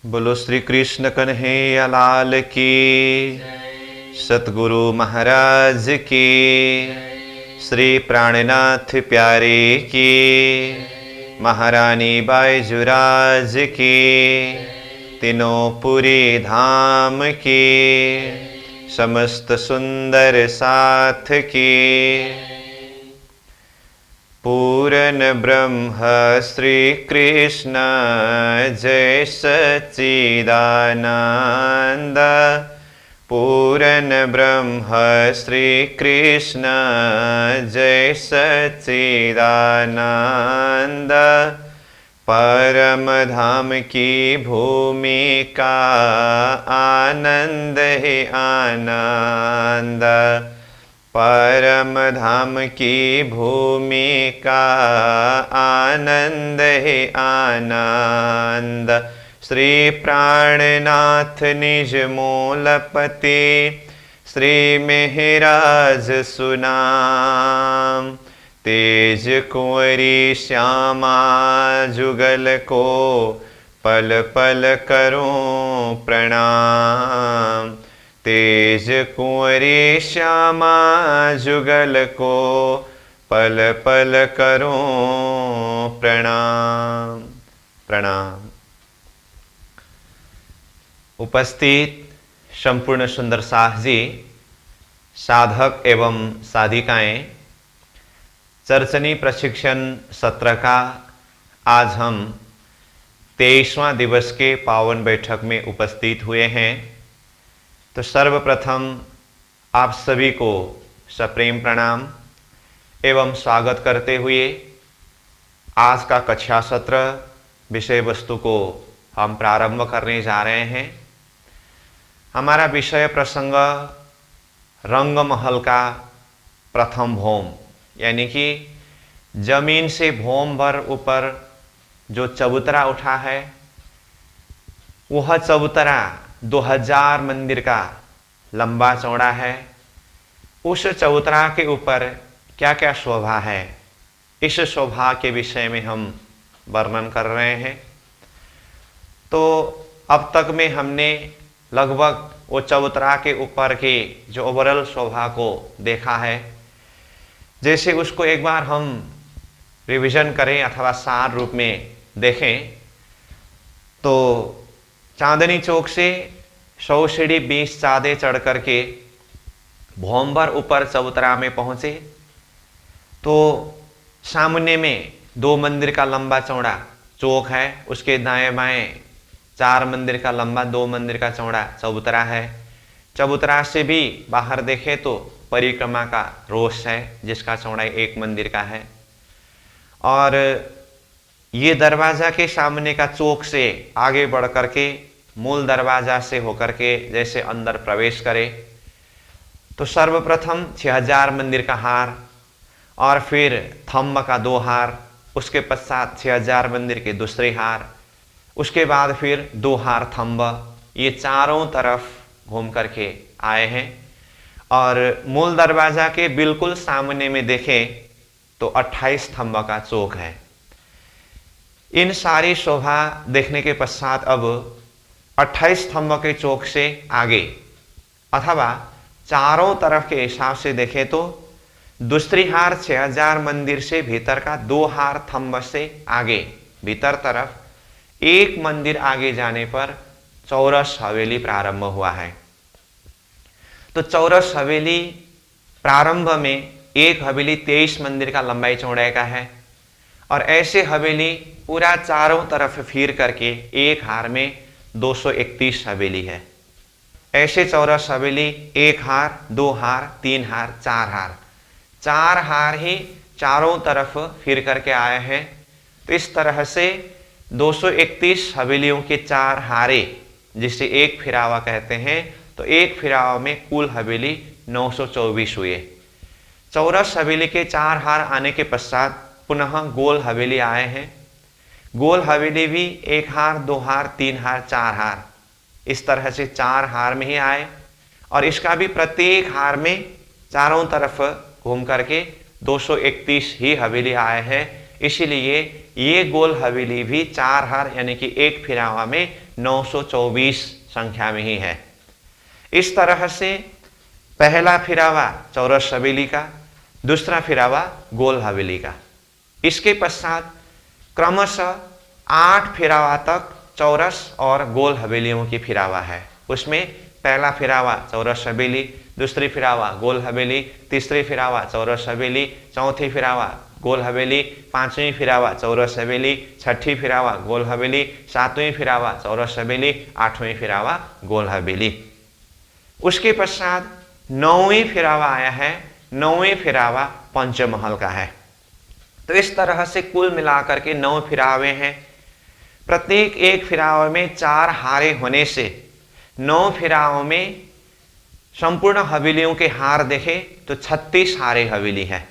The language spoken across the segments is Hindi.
बोलो श्री कृष्ण कन्हैया लाल की, सतगुरु महाराज की, श्री प्राणनाथ प्यारे की, महारानी बाईजुराज की, तीनों पुरी धाम की, समस्त सुंदर साथ की। पूर्ण ब्रह्म श्री कृष्ण जय सच्चिदानंद। पूर्ण ब्रह्म श्री कृष्ण जय सच्चिदानंद। परम धाम की भूमि का आनंद ही आनंद। परम धाम की भूमि का आनंद ही आनंद। श्री प्राणनाथ निज मूलपति, श्री मेहराज सुनाम। तेज कुंवरी श्यामा जुगल को पल पल करूं प्रणाम। तेज कुंवरी श्यामा जुगल को पल पल करूं प्रणाम प्रणाम। उपस्थित संपूर्ण सुंदर साह जी, साधक एवं साधिकाएं, चर्चनी प्रशिक्षण सत्र का आज हम 23वां दिवस के पावन बैठक में उपस्थित हुए हैं। तो सर्वप्रथम आप सभी को सप्रेम प्रणाम एवं स्वागत करते हुए आज का कक्षा सत्र विषय वस्तु को हम प्रारंभ करने जा रहे हैं। हमारा विषय प्रसंग रंग महल का प्रथम भौम, यानी कि जमीन से भौम भर ऊपर जो चबूतरा उठा है, वह चबूतरा 2000 मंदिर का लंबा चौड़ा है। उस चबूतरा के ऊपर क्या क्या शोभा है, इस शोभा के विषय में हम वर्णन कर रहे हैं। तो अब तक में हमने लगभग वो चबूतरा के ऊपर के जो ओवरऑल शोभा को देखा है। जैसे उसको एक बार हम रिवीजन करें अथवा सार रूप में देखें तो चांदनी चौक से 100 सीढ़ी 20 चादे चढ़ करके भौमभर ऊपर चबूतरा में पहुंचे तो सामने में 2 मंदिर का लंबा चौड़ा चौक है। उसके दाएं बाएं 4 मंदिर का लंबा 2 मंदिर का चौड़ा चबूतरा है। चबूतरा से भी बाहर देखे तो परिक्रमा का रोष है जिसका चौड़ाई 1 मंदिर का है। और ये दरवाजा के सामने का चौक से आगे बढ़ करके मूल दरवाजा से होकर के जैसे अंदर प्रवेश करे तो सर्वप्रथम 6000 मंदिर का हार और फिर थंब का 2 हार, उसके पश्चात 6000 मंदिर के दूसरे हार, उसके बाद फिर 2 हार थंब, ये चारों तरफ घूम करके आए हैं। और मूल दरवाजा के बिल्कुल सामने में देखें तो 28 थंब का चौक है। इन सारी शोभा देखने के पश्चात अब 28 स्तंभ के चौक से आगे अथवा चारों तरफ के हिसाब से देखें तो दूसरी हार 6000 मंदिर से भीतर का 2 हार थंब से आगे भीतर तरफ 1 मंदिर आगे जाने पर चौरस हवेली प्रारंभ हुआ है। तो चौरस हवेली प्रारंभ में एक हवेली 23 मंदिर का लंबाई चौड़ाई का है और ऐसे हवेली पूरा चारों तरफ फिर करके एक हार में 231 हवेली है। ऐसे चौरस हवेली 1 हार, 2 हार, 3 हार, 4 हार, 4 हार ही चारों तरफ फिर करके आए हैं। तो इस तरह से 231 हवेलियों के 4 हारे जिसे एक फिरावा कहते हैं। तो एक फिरावा में कुल हवेली 924 हुए। चौरस हवेली के 4 हार आने के पश्चात पुनः गोल हवेली आए हैं। गोल हवेली भी 1 हार, 2 हार, 3 हार, 4 हार, इस तरह से 4 हार में ही आए और इसका भी प्रत्येक हार में चारों तरफ घूम करके 231 ही हवेली आए हैं। इसीलिए ये गोल हवेली भी 4 हार यानी कि एक फिरावा में 924 संख्या में ही है। इस तरह से पहला फिरावा चौरस हवेली का, दूसरा फिरावा गोल हवेली का। इसके पश्चात क्रमशः 8 फिरावा तक चौरस और गोल हवेलियों की फिरावा है। उसमें पहला फिरावा चौरस हवेली, दूसरी फिरावा गोल हवेली, तीसरी फिरावा चौरस हवेली, चौथी फिरावा गोल हवेली, पांचवी फिरावा चौरस हवेली, छठी फिरावा गोल हवेली, सातवीं फिरावा चौरस हवेली, आठवीं फिरावा गोल हवेली। उसके पश्चात 9वीं फिरावा आया है। 9वीं फिरावा पंचमहल का है। तो इस तरह से कुल मिलाकर के 9 फिरावे हैं। प्रत्येक एक फिरावे में 4 हारे होने से 9 फिरावों में संपूर्ण हवेलियों के हार देखें तो 36 हारे हवेली है।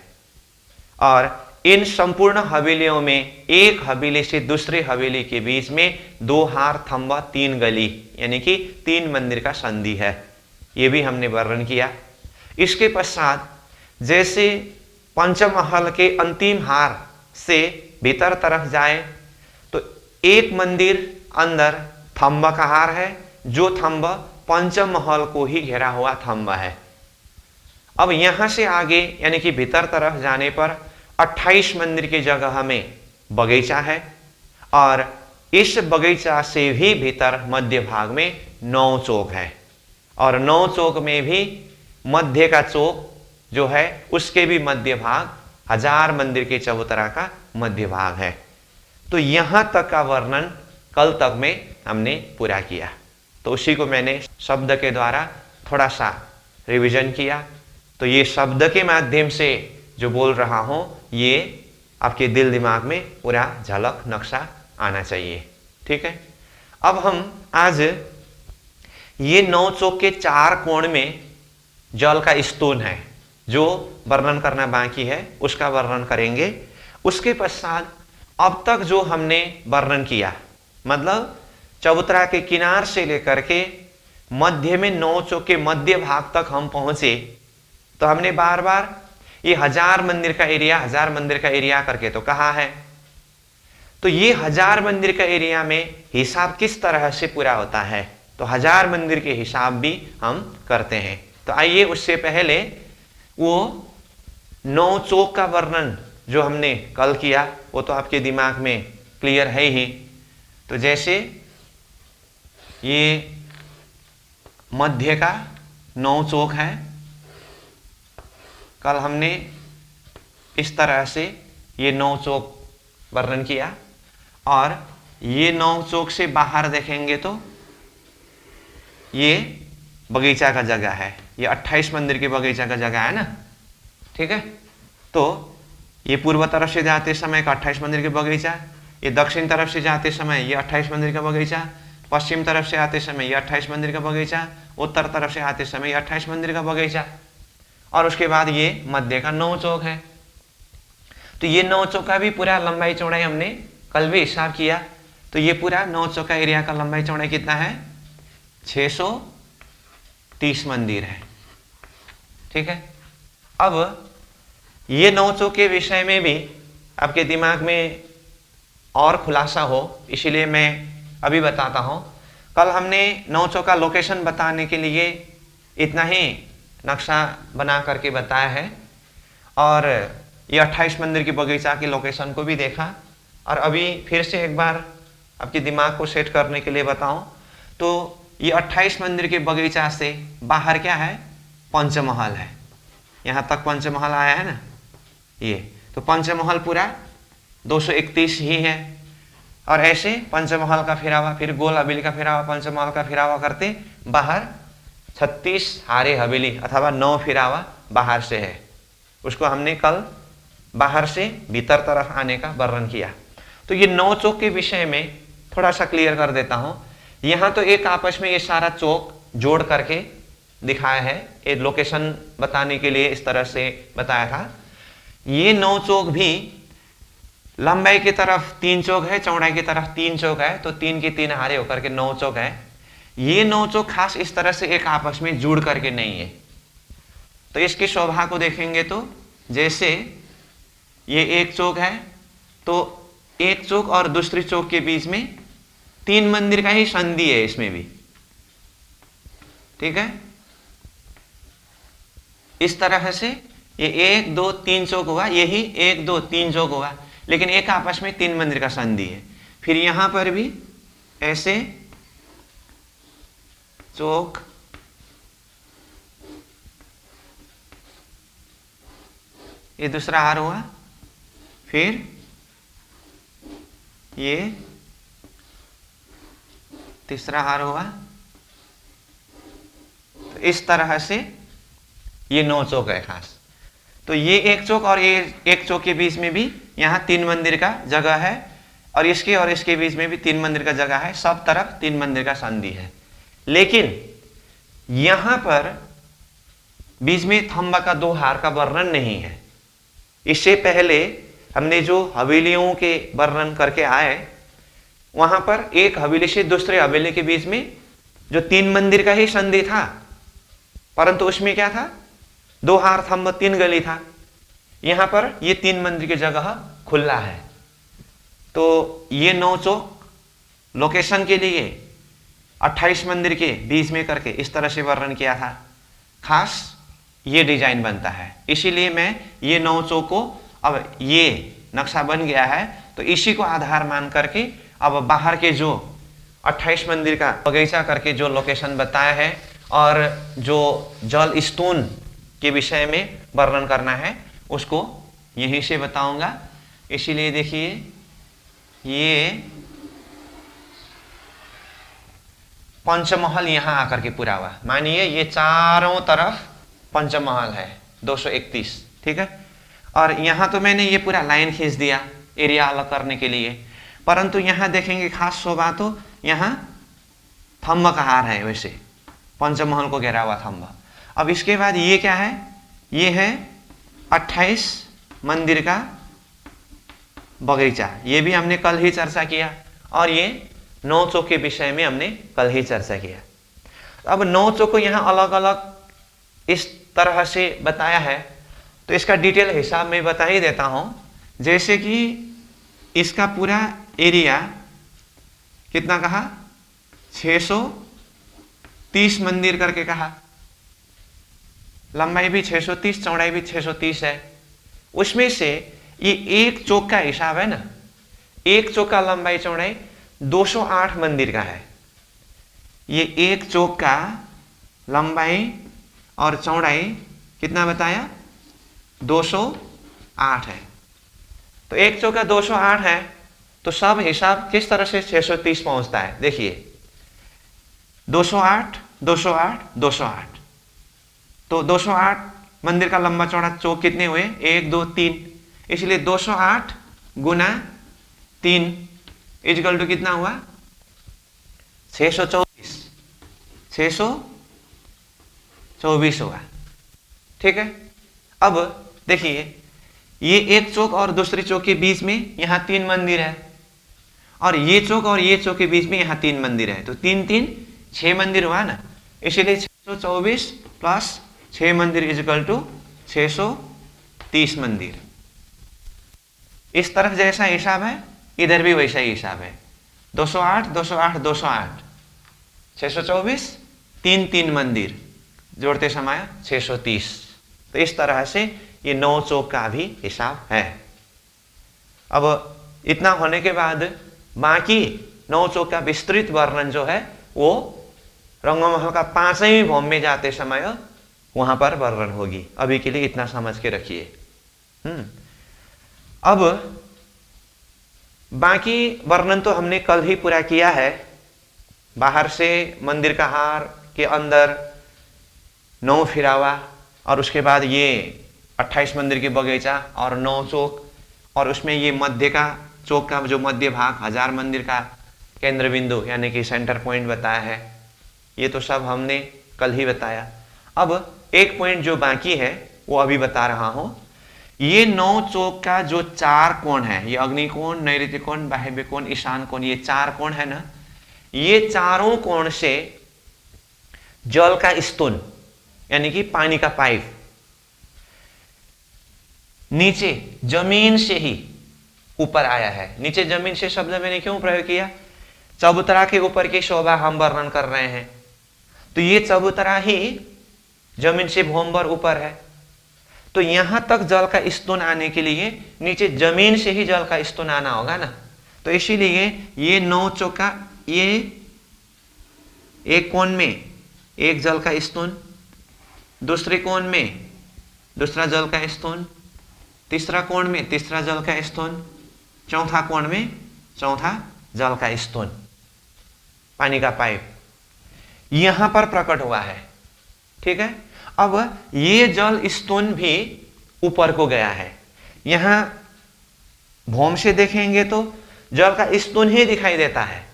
और इन संपूर्ण हवेलियों में एक हवेली से दूसरी हवेली के बीच में 2 हार, थंबा, 3 गली यानी कि 3 मंदिर का संधि है। ये भी हमने वर्णन किया। इसके पश्चात जैसे पंचमहल के अंतिम हार से भीतर तरफ जाए तो एक मंदिर अंदर थंबा का हार है, जो थंबा पंचमहल को ही घेरा हुआ थंबा है। अब यहां से आगे यानी कि भीतर तरफ जाने पर 28 मंदिर की जगह में बगीचा है और इस बगीचा से भी भीतर मध्य भाग में 9 चौक है और 9 चौक में भी मध्य का चौक जो है उसके भी मध्य भाग 1000 मंदिर के चबूतरा का मध्य भाग है। तो यहां तक का वर्णन कल तक में हमने पूरा किया। तो उसी को मैंने शब्द के द्वारा थोड़ा सा रिवीजन किया। तो ये शब्द के माध्यम से जो बोल रहा हूं ये आपके दिल दिमाग में पूरा झलक नक्शा आना चाहिए। ठीक है। अब हम आज ये 9 चौक के 4 कोण में जल का स्तून है जो वर्णन करना बाकी है, उसका वर्णन करेंगे। उसके पश्चात अब तक जो हमने वर्णन किया, मतलब चबूतरा के किनार से लेकर के मध्य में 9 चौक के मध्य भाग तक हम पहुंचे। तो हमने बार बार ये 1000 मंदिर का एरिया, 1000 मंदिर का एरिया करके तो कहा है। तो ये 1000 मंदिर का एरिया में हिसाब किस तरह से पूरा होता है, तो 1000 मंदिर के हिसाब भी हम करते हैं। तो आइए उससे पहले वो 9 चौक का वर्णन जो हमने कल किया वो तो आपके दिमाग में क्लियर है ही। तो जैसे ये मध्य का 9 चौक है, कल हमने इस तरह से ये 9 चौक वर्णन किया। और ये 9 चौक से बाहर देखेंगे तो ये बगीचा का जगह है। ये 28 मंदिर के बगीचा का जगह है ना। ठीक है। तो ये पूर्व तरफ से जाते समय का 28 मंदिर के बगीचा, ये दक्षिण तरफ से जाते समय ये 28 मंदिर का बगीचा, पश्चिम तरफ से आते समय ये 28 मंदिर का बगीचा, उत्तर तरफ से आते समय ये 28 मंदिर का बगीचा, और उसके बाद ये मध्य का 9 चौक है। तो ये 9 चौक का भी पूरा लंबाई चौड़ाई हमने कल भी हिसाब किया। तो ये पूरा 9 चौक का एरिया का लंबाई चौड़ाई कितना है, 630 मंदिर है। ठीक है। अब ये 9 चौक के विषय में भी आपके दिमाग में और खुलासा हो, इसीलिए मैं अभी बताता हूं। कल हमने 9 चौक का लोकेशन बताने के लिए इतना ही नक्शा बना करके बताया है और ये 28 मंदिर की बगीचा की लोकेशन को भी देखा। और अभी फिर से एक बार आपके दिमाग को सेट करने के लिए बताऊं तो ये 28 मंदिर के बगीचा से बाहर क्या है, पंचमहल है। यहाँ तक पंचमहल आया है ना ये। तो पंचमहल पूरा 231 ही है। और ऐसे पंचमहल का फिरावा, फिर गोल हवेली का फिरावा, पंचमहल का फिरावा करते बाहर 36 हारे हवेली अथवा 9 फिरावा बाहर से है। उसको हमने कल बाहर से भीतर तरफ आने का वर्णन किया। तो ये 9 चौक के विषय में थोड़ा सा क्लियर कर देता हूं। यहां तो एक आपस में ये सारा चौक जोड़ करके दिखाया है, ये लोकेशन बताने के लिए इस तरह से बताया था। ये 9 चौक भी लंबाई की तरफ 3 चौक है, चौड़ाई की तरफ 3 चौक है, तो 3 की 3 हारे होकर के 9 चौक है। ये 9 चौक खास इस तरह से एक आपस में जुड़ करके नहीं है। तो इसकी शोभा को देखेंगे तो जैसे ये एक चौक है, तो एक चौक और दूसरी चौक के बीच में 3 मंदिर का ही संधि है इसमें भी, ठीक है। इस तरह से ये 1 2 3 चौक हुआ, यही 1 2 3 चौक हुआ, लेकिन एक आपस में 3 मंदिर का संधि है। फिर यहां पर भी ऐसे चौक, ये दूसरा हार हुआ, फिर ये तीसरा हार हुआ। तो इस तरह से ये 9 चौक है खास। तो ये एक चौक और ये एक चौक के बीच में भी यहाँ 3 मंदिर का जगह है, और इसके बीच में भी 3 मंदिर का जगह है, सब तरफ 3 मंदिर का संधि है। लेकिन यहां पर बीच में थंबा का 2 हार का वर्णन नहीं है। इससे पहले हमने जो हवेलियों के वर्णन करके आए, वहां पर एक हवेली से दूसरे हवेली के बीच में जो 3 मंदिर का ही संधि था, परंतु उसमें क्या था, 2 हार थंब 3 गली था। यहां पर ये 3 मंदिर की जगह खुला है। तो ये 9 चौक लोकेशन के लिए 28 मंदिर के बीच में करके इस तरह से वर्णन किया था। खास ये डिजाइन बनता है, इसीलिए मैं ये 9 चौक को, अब ये नक्शा बन गया है तो इसी को आधार मान करके अब बाहर के जो 28 मंदिर का बगीचा करके जो लोकेशन बताया है और जो जल स्तून के विषय में वर्णन करना है उसको यहीं से बताऊंगा। इसीलिए देखिए ये पंचमहल यहां आकर के पूरा हुआ। मानिए ये चारों तरफ पंचमहल है 231, ठीक है। और यहां तो मैंने ये पूरा लाइन खींच दिया एरिया अलग करने के लिए, परंतु यहां देखेंगे खास शोभा तो यहां थंब का हार है, वैसे पंचमहल को घेरा हुआ थंब। अब इसके बाद ये क्या है, ये है 28 मंदिर का बगीचा, ये भी हमने कल ही चर्चा किया, और ये 9 चौक के विषय में हमने कल ही चर्चा किया। अब 9 चौक को यहाँ अलग अलग इस तरह से बताया है, तो इसका डिटेल हिसाब में बता ही देता हूं। जैसे कि इसका पूरा एरिया कितना कहा, 630 मंदिर करके कहा, लंबाई भी 630, चौड़ाई भी 630 है। उसमें से ये एक चौक का हिसाब है ना, एक चौक का लंबाई चौड़ाई 208 मंदिर का है। ये एक चौक का लंबाई और चौड़ाई कितना बताया, 208 है। तो एक चौक का 208 है, तो सब हिसाब किस तरह से 630 पहुंचता है, देखिए 208 208 208, तो 208 मंदिर का लंबा चौड़ा चौक कितने हुए, 1 2 3, इसलिए 208 गुना 3 इक्वल टू कितना हुआ, 624, 624 होगा, ठीक है। अब देखिए ये एक चौक और दूसरी चौक के बीच में यहां 3 मंदिर है, और ये चौक और ये चौक के बीच में यहां 3 मंदिर है, तो 3 3 6 मंदिर हुआ ना, इसलिए 624 प्लस 6 मंदिर इक्वल टू 630 मंदिर। इस तरफ जैसा हिसाब है इधर भी वैसा ही हिसाब है, 208 208 208, 624, 3 3 मंदिर जोड़ते समय 630। तो इस तरह से ये 9 चौक का भी हिसाब है। अब इतना होने के बाद बाकी 9 चौक का विस्तृत वर्णन जो है वो रंगमहल का 5वें भौम में जाते समय वहां पर वर्णन होगी। अभी के लिए इतना समझ के रखिए। अब बाकी वर्णन तो हमने कल ही पूरा किया है। बाहर से मंदिर का हार के अंदर 9 फिरावा, और उसके बाद ये 28 मंदिर की बगीचा और 9 चौक, और उसमें ये मध्य का चौक का जो मध्य भाग 1000 मंदिर का केंद्र बिंदु यानी कि सेंटर पॉइंट बताया है। ये तो सब हमने कल ही बताया। अब एक पॉइंट जो बाकी है वो अभी बता रहा हूं। ये 9 चौक का जो 4 कोण है, ये अग्निकोण, नैऋत्य कोण, वायव्य कोण, ईशान कोण, ये 4 कोण है ना, ये चारों कोण से जल का स्तून यानी कि पानी का पाइप नीचे जमीन से ही ऊपर आया है। नीचे जमीन से शब्द मैंने क्यों प्रयोग किया? चबूतरा के ऊपर की शोभा हम वर्णन कर रहे हैं, तो ये चबूतरा ही जमीन से भूमि पर ऊपर है, तो यहां तक जल का स्तून आने के लिए नीचे जमीन से ही जल का स्तून आना होगा ना। तो इसीलिए ये 9 चौका, ये एक कोण में एक जल का स्तून, दूसरे कोण में दूसरा जल का स्तून, तीसरा कोण में तीसरा जल का स्तून, चौथा कोण में चौथा जल का स्तून, पानी का पाइप यहां पर प्रकट हुआ है। ठीक है, अब ये जल स्तून भी ऊपर को गया है। यहां भूमि से देखेंगे तो जल का स्तून ही दिखाई देता है,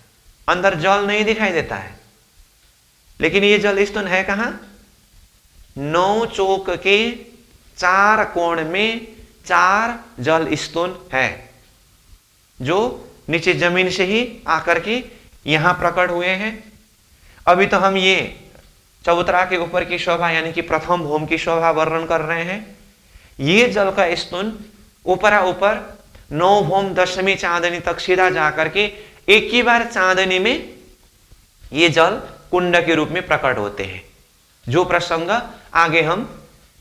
अंदर जल नहीं दिखाई देता है। लेकिन ये जल स्तून है कहां? 9 चौक के 4 कोण में 4 जल स्तून है, जो नीचे जमीन से ही आकर के यहां प्रकट हुए हैं। अभी तो हम ये चबूतरा के ऊपर की शोभा यानी कि प्रथम भूमि की शोभा वर्णन कर रहे हैं। ये जल का स्तून ऊपरा ऊपर 9 भूमि 10वीं चांदनी तक सीधा जाकर के एक ही बार चांदनी में ये जल कुंड के रूप में प्रकट होते हैं, जो प्रसंग आगे हम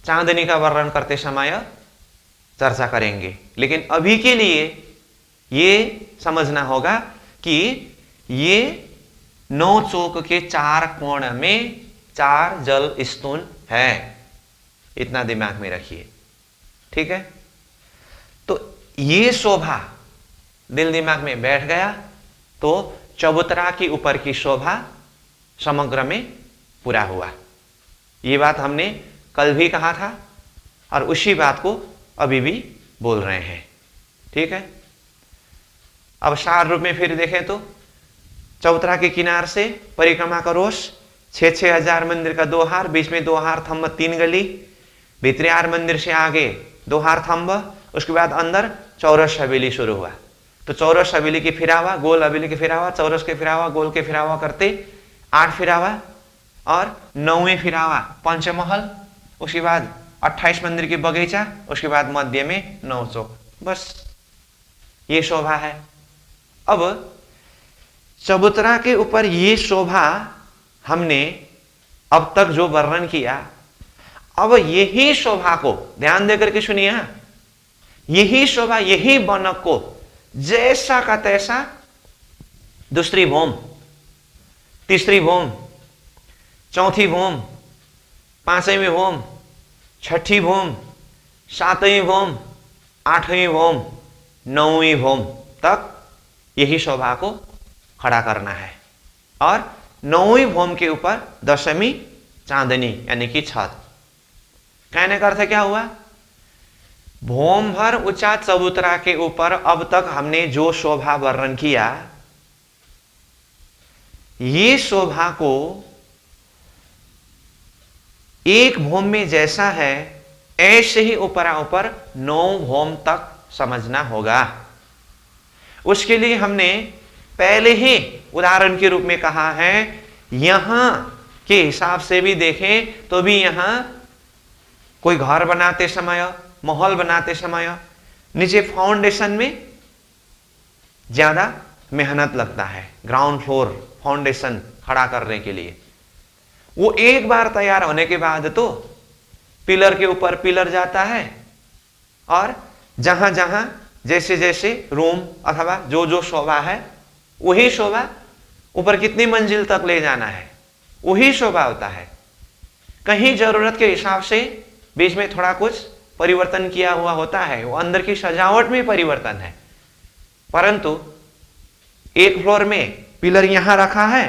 चांदनी का वर्णन करते समय चर्चा करेंगे। लेकिन अभी के लिए ये समझना होगा कि ये 9 चौक के 4 कोण में 4 जल स्तून है, इतना दिमाग में रखिए। ठीक है, तो ये शोभा दिल दिमाग में बैठ गया तो चबूतरा के ऊपर की शोभा समग्र में पूरा हुआ। ये बात हमने कल भी कहा था और उसी बात को अभी भी बोल रहे हैं। ठीक है, अब सार रूप में फिर देखें तो चबूतरा के किनार से परिक्रमा का रोष 6-6 हजार मंदिर का 2 हार, बीच में 2 हार थंब 3 गली, भीतरी हार मंदिर से आगे 2 हार थंब, उसके बाद अंदर चौरस हवेली शुरू हुआ। तो चौरस हवेली की फिरावा, गोल हवेली की फिरावा, चौरस के फिरावा, गोल के फिरावा करते 8 फिरावा और 9वें फिरावा पंचमहल, उसके बाद 28 मंदिर की बगीचा, उसके बाद मध्य में 9 चौक। बस ये शोभा है। अब चबूतरा के ऊपर ये शोभा हमने अब तक जो वर्णन किया, अब यही शोभा को ध्यान देकर के सुनिए, यही शोभा, यही बनक को जैसा का तैसा दूसरी भूमि, तीसरी भूमि, चौथी भूमि, 5वीं भूमि, 6ठी भूमि, 7वीं भूमि, 8वीं भूमि, 9वीं भूमि तक यही शोभा को खड़ा करना है। और 9वीं भूमि के ऊपर 10वीं चांदनी यानी कि छत। कहने का अर्थ क्या हुआ? भूमि भर ऊंचा चबूतरा के ऊपर अब तक हमने जो शोभा वर्णन किया, ये शोभा को एक भूमि में जैसा है ऐसे ही ऊपरा ऊपर 9 भूमि तक समझना होगा। उसके लिए हमने पहले ही उदाहरण के रूप में कहा है, यहां के हिसाब से भी देखें तो भी यहां कोई घर बनाते समय, महल बनाते समय नीचे फाउंडेशन में ज्यादा मेहनत लगता है। ग्राउंड फ्लोर फाउंडेशन खड़ा करने के लिए वो एक बार तैयार होने के बाद तो पिलर के ऊपर पिलर जाता है और जहां जहां जैसे जैसे रूम अथवा जो जो शोभा है वही शोभा ऊपर कितनी मंजिल तक ले जाना है वही शोभा होता है। कहीं जरूरत के हिसाब से बीच में थोड़ा कुछ परिवर्तन किया हुआ होता है, वो अंदर की सजावट में परिवर्तन है। परंतु एक फ्लोर में पिलर यहां रखा है,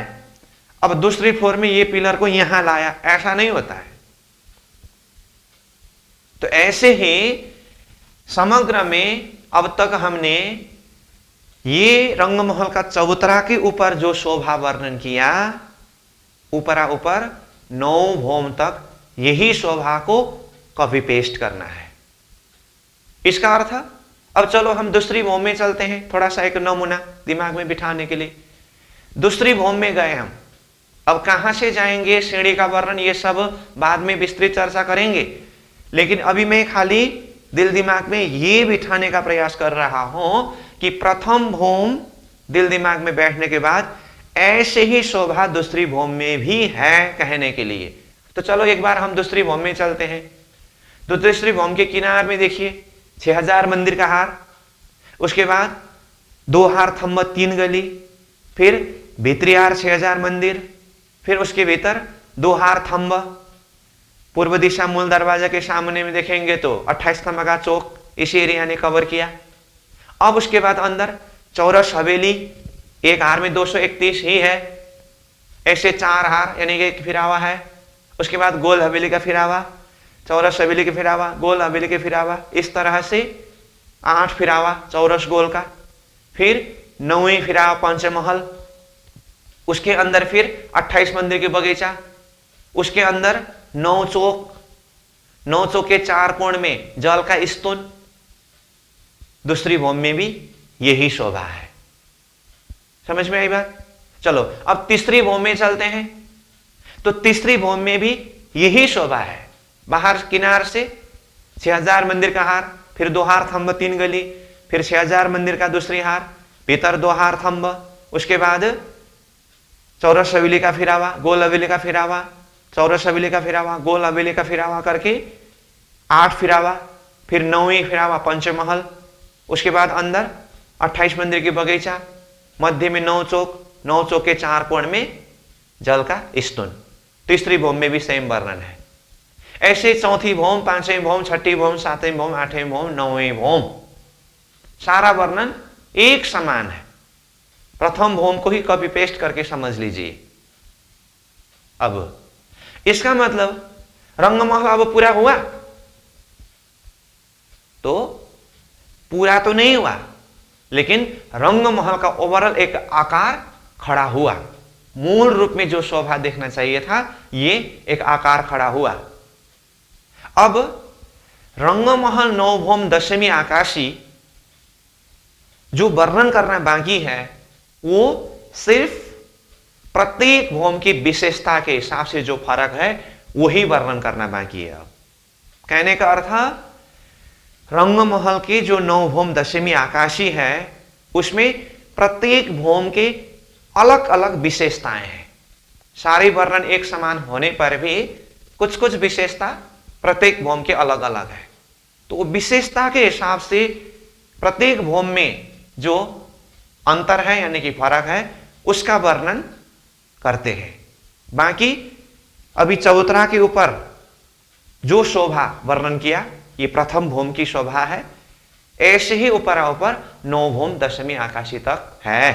अब दूसरी फ्लोर में ये पिलर को यहां लाया, ऐसा नहीं होता है। तो ऐसे ही समग्र में अब तक हमने ये रंगमहल का चबूतरा के ऊपर जो शोभा वर्णन किया, ऊपरा ऊपर 9 भूमि तक यही शोभा को कॉपी पेस्ट करना है। इसका अर्थ अब चलो हम दूसरी भूमि में चलते हैं, थोड़ा सा एक नमूना दिमाग में बिठाने के लिए। दूसरी भूमि में गए हम, अब कहां से जाएंगे, सीढ़ी का वर्णन, ये सब बाद में विस्तृत चर्चा करेंगे। लेकिन अभी मैं खाली दिल दिमाग में ये बिठाने का प्रयास कर रहा हूं कि प्रथम भौम दिल दिमाग में बैठने के बाद ऐसे ही शोभा दूसरी भौम में भी है कहने के लिए। तो चलो एक बार हम दूसरी भौम में चलते हैं। तो दूसरी भौम के किनार में देखिए 6000 मंदिर का हार, उसके बाद 2 हार थंब 3 गली, फिर भीतरी हार 6000 मंदिर, फिर उसके भीतर 2 हार थंब। पूर्व दिशा मूल दरवाजा के सामने में देखेंगे तो 28 स्तंभ का चौक इस एरिया ने कवर किया। अब उसके बाद अंदर चौरस हवेली, एक हार में 231 ही है, ऐसे 4 हार यानी कि एक फिरावा है। उसके बाद गोल हवेली का फिरावा, चौरस हवेली का फिरावा, गोल हवेली का फिरावा, इस तरह से 8 फिरावा चौरस गोल का। फिर 9वीं फिरावा पंचमहल, उसके अंदर फिर 28 मंदिर के बगीचा, उसके अंदर 9 चौक, 9 चौक के 4 कोण में जल का स्तून। दूसरी भौम में भी यही शोभा है। समझ में आई बात? चलो अब तीसरी भौम में चलते हैं। तो तीसरी भौम में भी यही शोभा है। बाहर किनार से 6000 मंदिर का हार, फिर 2 हार थंब 3 गली, फिर 6000 मंदिर का दूसरी हार, भीतर 2 हार थंब, उसके बाद चौरस हवेली का फिरावा, गोल हवेली का फिरावा, चौरस हवेली का फिरावा, गोल हवेली का फिरावा करके 8 फिरावा, फिर 9वीं फिरावा पंचमहल, उसके बाद अंदर 28 मंदिर की बगीचा, मध्य में 9 चौक, 9 चौक के 4 कोण में जल का स्तून। तीसरी भौम में भी सेम वर्णन है। ऐसे चौथी भौम, 5वीं भौम, 6ठी भौम, 7वीं भौम, 8वीं भौम, 9वीं भौम, सारा वर्णन एक समान है। प्रथम भौम को ही कॉपी पेस्ट करके समझ लीजिए। अब इसका मतलब रंगमहल अब पूरा हुआ? तो पूरा तो नहीं हुआ, लेकिन रंगमहल का ओवरऑल एक आकार खड़ा हुआ। मूल रूप में जो शोभा देखना चाहिए था, ये एक आकार खड़ा हुआ। अब रंगमहल नवभौम दशमी आकाशी जो वर्णन करना बाकी है, वो सिर्फ प्रत्येक भौम की विशेषता के हिसाब से जो फर्क है वही वर्णन करना बाकी है। अब कहने का अर्थ, रंगमहल की जो नवभौम दशमी आकाशी है, उसमें प्रत्येक भौम के अलग अलग विशेषताएं हैं। सारे वर्णन एक समान होने पर भी कुछ कुछ विशेषता प्रत्येक भौम के अलग अलग है। तो विशेषता के हिसाब से प्रत्येक भौम में जो अंतर है यानी कि फर्क है, उसका वर्णन करते हैं। बाकी अभी चबूतरा के ऊपर जो शोभा वर्णन किया, ये प्रथम भौम की शोभा है। ऐसे ही ऊपर ऊपर नवभौम दशमी आकाशी तक है।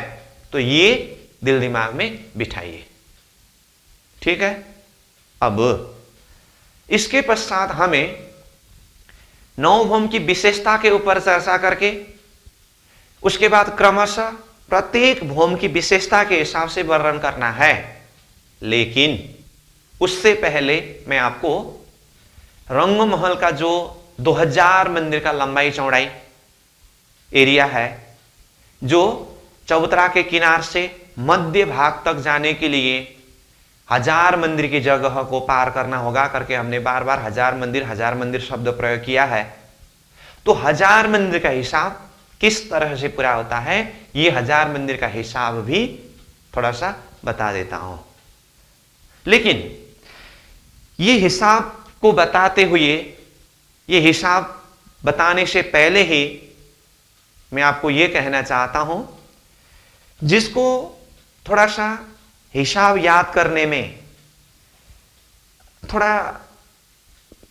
तो ये दिल दिमाग में बिठाइए, ठीक है। अब इसके पश्चात हमें नवभौम की विशेषता के ऊपर चर्चा करके उसके बाद क्रमशः प्रत्येक भौम की विशेषता के हिसाब से वर्णन करना है। लेकिन उससे पहले मैं आपको रंगमहल का जो 2000 मंदिर का लंबाई चौड़ाई एरिया है, जो चबूतरा के किनार से मध्य भाग तक जाने के लिए 1000 मंदिर की जगह को पार करना होगा करके हमने बार बार 1000 मंदिर शब्द प्रयोग किया है। तो 1000 मंदिर का हिसाब किस तरह से पूरा होता है, ये 1000 मंदिर का हिसाब भी थोड़ा सा बता देता हूं। लेकिन ये हिसाब को बताते हुए, ये हिसाब बताने से पहले ही मैं आपको ये कहना चाहता हूं, जिसको थोड़ा सा हिसाब याद करने में थोड़ा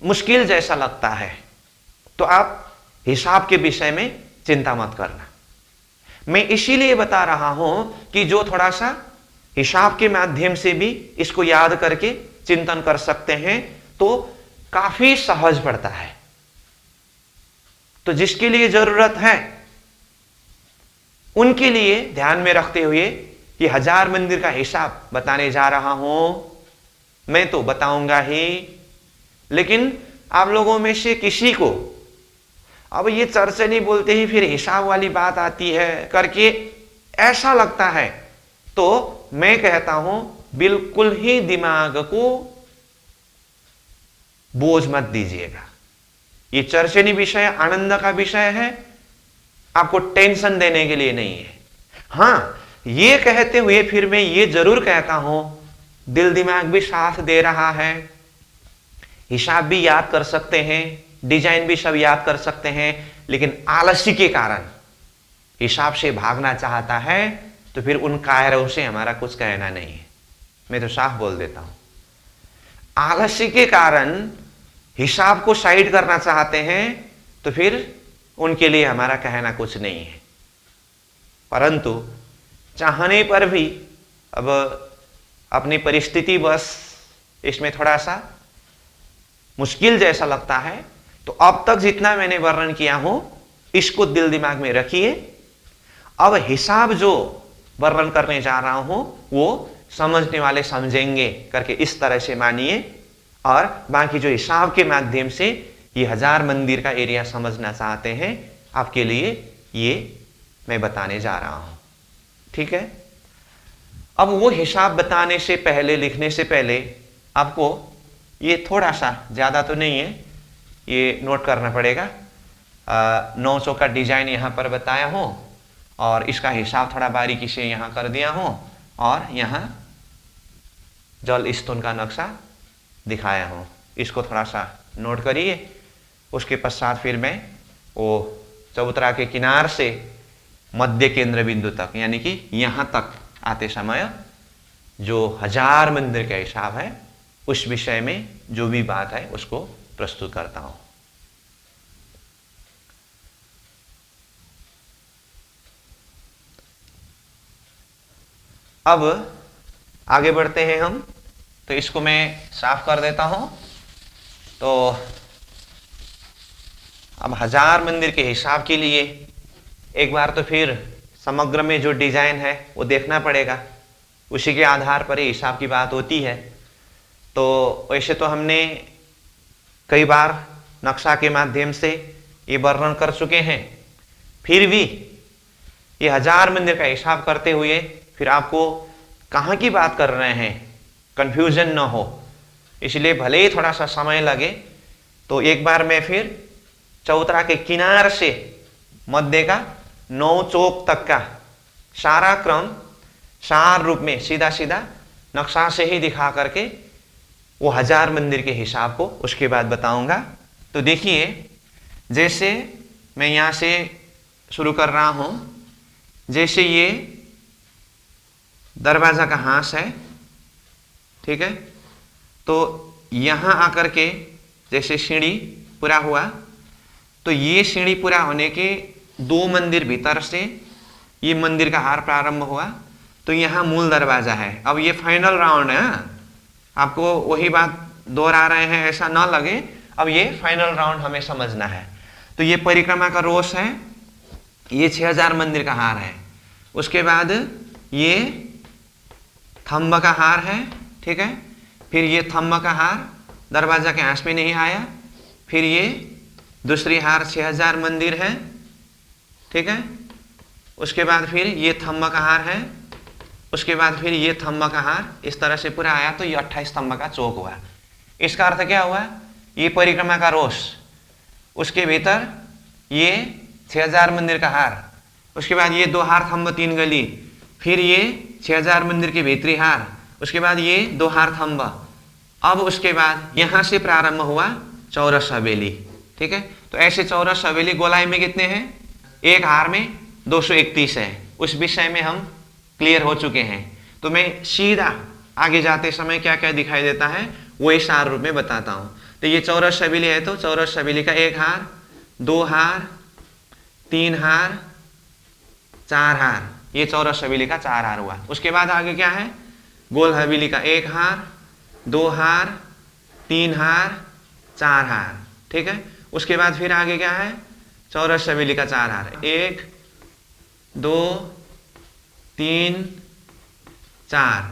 मुश्किल जैसा लगता है, तो आप हिसाब के विषय में चिंता मत करना। मैं इसीलिए बता रहा हूं कि जो थोड़ा सा हिसाब के माध्यम से भी इसको याद करके चिंतन कर सकते हैं, तो काफी सहज पड़ता है। तो जिसके लिए जरूरत है उनके लिए ध्यान में रखते हुए ये 1000 मंदिर का हिसाब बताने जा रहा हूं। मैं तो बताऊंगा ही, लेकिन आप लोगों में से किसी को अब ये चर्चा नहीं बोलते ही फिर हिसाब वाली बात आती है करके ऐसा लगता है, तो मैं कहता हूं बिल्कुल ही दिमाग को बोझ मत दीजिएगा। ये चर्चनी विषय आनंद का विषय है, आपको टेंशन देने के लिए नहीं है। हाँ, ये कहते हुए फिर मैं ये जरूर कहता हूं, दिल दिमाग भी साथ दे रहा है, हिसाब भी याद कर सकते हैं, डिजाइन भी सब याद कर सकते हैं, लेकिन आलस्य के कारण हिसाब से भागना चाहता है, तो फिर उन कायरों से हमारा कुछ कहना नहीं है। मैं तो साफ बोल देता हूं, आलस्य के कारण हिसाब को साइड करना चाहते हैं, तो फिर उनके लिए हमारा कहना कुछ नहीं है। परंतु चाहने पर भी अब अपनी परिस्थिति बस इसमें थोड़ा सा मुश्किल जैसा लगता है, तो अब तक जितना मैंने वर्णन किया हूं इसको दिल दिमाग में रखिए। अब हिसाब जो वर्णन करने जा रहा हूं वो समझने वाले समझेंगे करके इस तरह से मानिए, और बाकी जो हिसाब के माध्यम से ये 1000 मंदिर का एरिया समझना चाहते हैं, आपके लिए ये मैं बताने जा रहा हूं। ठीक है। अब वो हिसाब बताने से पहले, लिखने से पहले आपको ये थोड़ा सा, ज्यादा तो नहीं है, ये नोट करना पड़ेगा। 9 चौका डिजाइन यहां पर बताया हूं और इसका हिसाब थोड़ा बारीकी से यहां कर दिया हूं, और यहां जल स्तून का नक्शा दिखाया हूं, इसको थोड़ा सा नोट करिए। उसके पश्चात फिर मैं वो चबूतरा के किनार से मध्य केंद्र बिंदु तक, यानी कि यहां तक आते समय जो 1000 मंदिर का हिसाब है उस विषय में जो भी बात है उसको प्रस्तुत करता हूं। अब आगे बढ़ते हैं हम, तो इसको मैं साफ कर देता हूं। तो अब 1000 मंदिर के हिसाब के लिए एक बार तो फिर समग्र में जो डिजाइन है वो देखना पड़ेगा, उसी के आधार पर ही हिसाब की बात होती है। तो वैसे तो हमने कई बार नक्शा के माध्यम से ये वर्णन कर चुके हैं, फिर भी ये 1000 मंदिर का हिसाब करते हुए फिर आपको कहाँ की बात कर रहे हैं कंफ्यूजन न हो, इसलिए भले ही थोड़ा सा समय लगे, तो एक बार मैं फिर चौतरा के किनार से मध्य का 9 चौक तक का सारा क्रम सार रूप में सीधा सीधा नक्शा से ही दिखा करके वो 1000 मंदिर के हिसाब को उसके बाद बताऊंगा। तो देखिए, जैसे मैं यहां से शुरू कर रहा हूं, जैसे ये दरवाजा का हांस है, ठीक है, तो यहां आकर के जैसे सीढ़ी पूरा हुआ, तो ये सीढ़ी पूरा होने के 2 मंदिर भीतर से ये मंदिर का हार प्रारंभ हुआ, तो यहां मूल दरवाजा है। अब ये फाइनल राउंड है, आपको वही बात दोहरा रहे हैं ऐसा ना लगे, अब ये फाइनल राउंड हमें समझना है। तो ये परिक्रमा का रोष है, ये 6000 मंदिर का हार है, उसके बाद ये थंब का हार है, ठीक है, फिर ये थंब का हार दरवाजा के आस में नहीं आया, फिर ये दूसरी हार 6000 मंदिर है, ठीक है, उसके बाद फिर ये थंब का हार है, उसके बाद फिर ये थंब का हार, इस तरह से पूरा आया, तो ये 28 थंब का चौक हुआ। इसका अर्थ क्या हुआ, ये परिक्रमा का रोष, उसके भीतर ये 6000 मंदिर का हार, उसके बाद ये 2 हार थंब 3 गली, फिर ये 6000 मंदिर के भीतरी हार, उसके बाद ये 2 हार थंब, अब उसके बाद यहां से प्रारंभ हुआ चौरस हवेली, ठीक है। तो ऐसे चौरस हवेली गोलाई में कितने हैं, एक हार में 231 है, उस विषय में हम क्लियर हो चुके हैं। तो मैं सीधा आगे जाते समय क्या क्या दिखाई देता है वो इस सार रूप में बताता हूं। तो ये चौरस हवेली है, तो चौरस हवेली का 1 हार, 2 हार, 3 हार, 4 हार, ये चौरस हवेली का 4 हार हुआ। उसके बाद आगे क्या है, गोल हवेली का 1 हार, 2 हार, 3 हार, 4 हार, ठीक है। उसके बाद फिर आगे क्या है, चौरस हवेली का 4 हार, 1 2 3 4,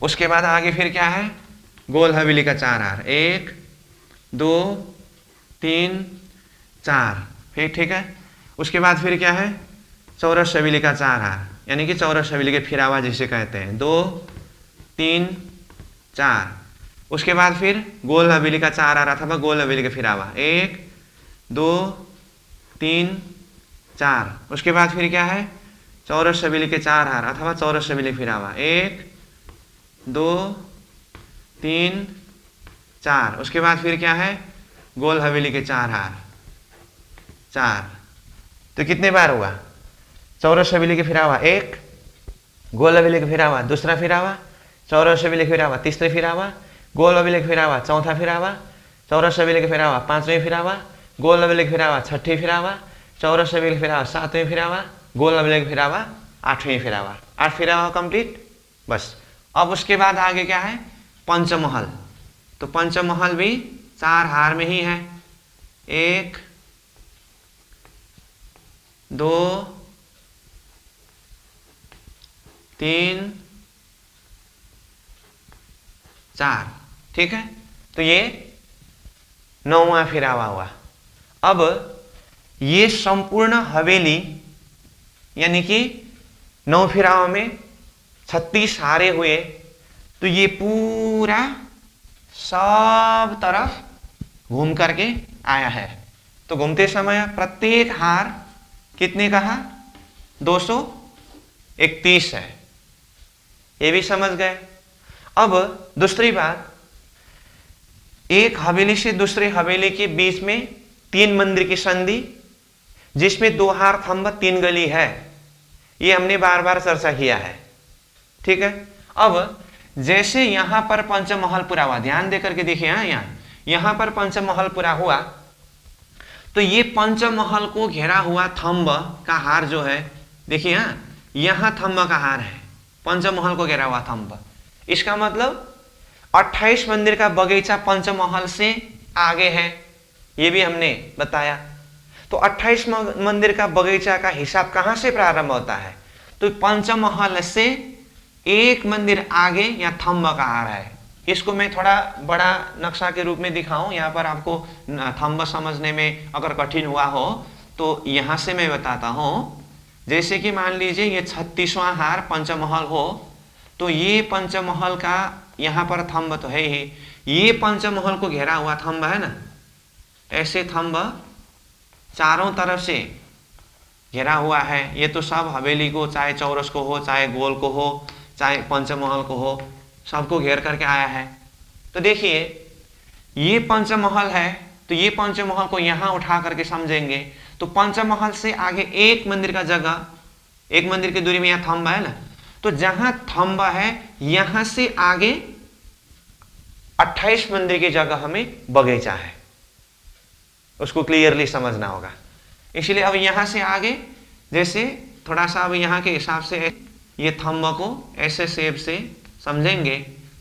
उसके बाद आगे फिर क्या है, गोल हवेली का 4 हार, 1 2 3 4, फिर ठीक है। उसके बाद फिर क्या है, चौरस हवेली का 4 हार, यानी कि चौरस हवेली के फिरावा जिसे कहते हैं, 2 3 4, उसके बाद फिर गोल हवेली का 4 हार अथवा गोल हवेली का फिरावा, 1 2 3 4। उसके बाद फिर क्या है, चौरस हवेली के 4 हार अथवा चौरस हवेली फिरावा, 1 2 3 4। उसके बाद फिर क्या है, गोल हवेली के 4 हार 4। तो कितने बार हुआ, चौरस हवेली के फिरावा 1, गोल हवेली का फिरावा दूसरा फिरावा, चौरस हवेली का फिरावा तीसरे फिरावा, गोल हवेली का फिरावा चौथा फिरावा, चौरस हवेली का फिरावा पांचवें फिरावा, गोल हवेली का फिरावा छठे फिरावा, चौरस हवेली का फिरावा सातवें फिरावा, गोल हवेली का फिरावा आठवें फिरावा। 8 फिरावा कंप्लीट बस। अब उसके बाद आगे क्या है, पंचमहल। तो पंचमहल भी 4 हार में ही है, 1 2 3 4। ठीक है, तो ये 9वां फिरावा हुआ। अब ये संपूर्ण हवेली यानी कि 9 फिरावा में 36 हारे हुए, तो ये पूरा सब तरफ घूम करके आया है। तो घूमते समय प्रत्येक हार कितने कहा, 231 है, ये भी समझ गए। अब दूसरी बात, एक हवेली से दूसरे हवेली के बीच में 3 मंदिर की संधि, जिसमें 2 हार थंब 3 गली है, ये हमने बार बार चर्चा किया है। ठीक है, अब जैसे यहां पर पंचमहल पूरा हुआ, ध्यान देकर के देखिए, यहां पर पंचमहल पूरा हुआ, तो ये पंचमहल को घेरा हुआ थंब का हार जो है, देखिए यहां थंब का हार है, पंचमहल को घेरा हुआ थंब। इसका मतलब 28 मंदिर का बगीचा पंचमहल से आगे है, ये भी हमने बताया। तो 28 मंदिर का बगीचा का हिसाब कहां से प्रारंभ होता है, तो पंचमहल से एक मंदिर आगे या थंब का हार है। इसको मैं थोड़ा बड़ा नक्शा के रूप में दिखाऊं, यहाँ पर आपको थंब समझने में अगर कठिन हुआ हो तो यहाँ से मैं बताता हूँ। जैसे कि मान लीजिए ये 36वां हार पंचमहल हो, तो ये पंचमहल का यहाँ पर थंब तो है ही, ये पंचमहल को घेरा हुआ थंब है ना, ऐसे थंब चारों तरफ से घेरा हुआ है। ये तो सब हवेली को, चाहे चौरस को हो, चाहे गोल को हो, चाहे पंचमहल को हो, सबको घेर करके आया है। तो देखिए ये पंचमहल है, तो ये पंचमहल को यहां उठा करके समझेंगे, तो पंचमहल से आगे एक मंदिर का जगह, एक मंदिर की दूरी में यहां थंब है ना, तो जहां थंब है यहां से आगे 28 मंदिर की जगह हमें बगीचा है, उसको क्लियरली समझना होगा। इसलिए अब यहां से आगे जैसे थोड़ा सा अब यहां के हिसाब से ये थंब को ऐसे शेप से समझेंगे,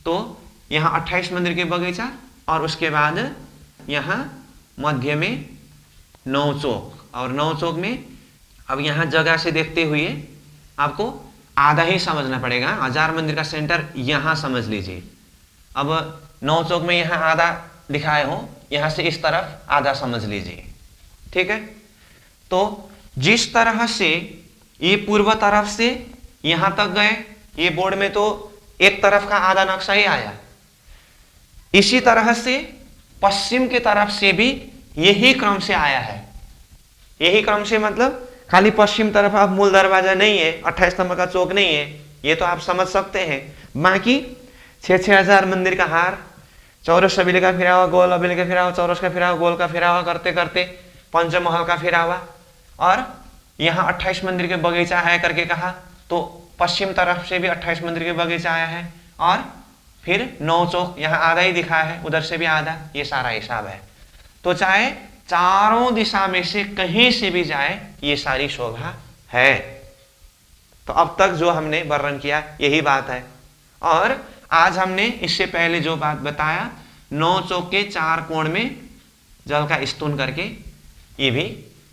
तो यहाँ 28 मंदिर के बगीचा, और उसके बाद यहाँ मध्य में 9 चौक, और 9 चौक में अब यहाँ जगह से देखते हुए आपको आधा ही समझना पड़ेगा। 1000 मंदिर का सेंटर यहाँ समझ लीजिए। अब 9 चौक में यहाँ आधा दिखाए हो, यहाँ से इस तरफ आधा समझ लीजिए। ठीक है, तो जिस तरह से ये पूर्व तरफ से यहां तक गए, ये बोर्ड में तो एक तरफ का आधा नक्शा ही आया, इसी तरह से पश्चिम के तरफ से भी यही क्रम से आया है। यही क्रम से मतलब खाली पश्चिम तरफ आप मूल दरवाजा नहीं है, 28 नंबर का चौक नहीं है, ये तो आप समझ सकते हैं। बाकी 6,000 मंदिर का हार, चौरस हवेली का फिरावा, गोल हवेली का फिरावा, चौरस का फिरावा, गोल का फिरावा करते करते पंचमहल का फिरावा, और यहाँ 28 मंदिर के बगीचा है करके कहा, तो पश्चिम तरफ से भी 28 मंदिर के बगीचा आया है, और फिर 9 चौक यहाँ आधा ही दिखा है, उधर से भी आधा, ये सारा हिसाब है। तो चाहे चारों दिशा में से कहीं से भी जाए, ये सारी शोभा है। तो अब तक जो हमने वर्णन किया यही बात है, और आज हमने इससे पहले जो बात बताया, 9 चौक के 4 कोण में जल का स्तून करके ये भी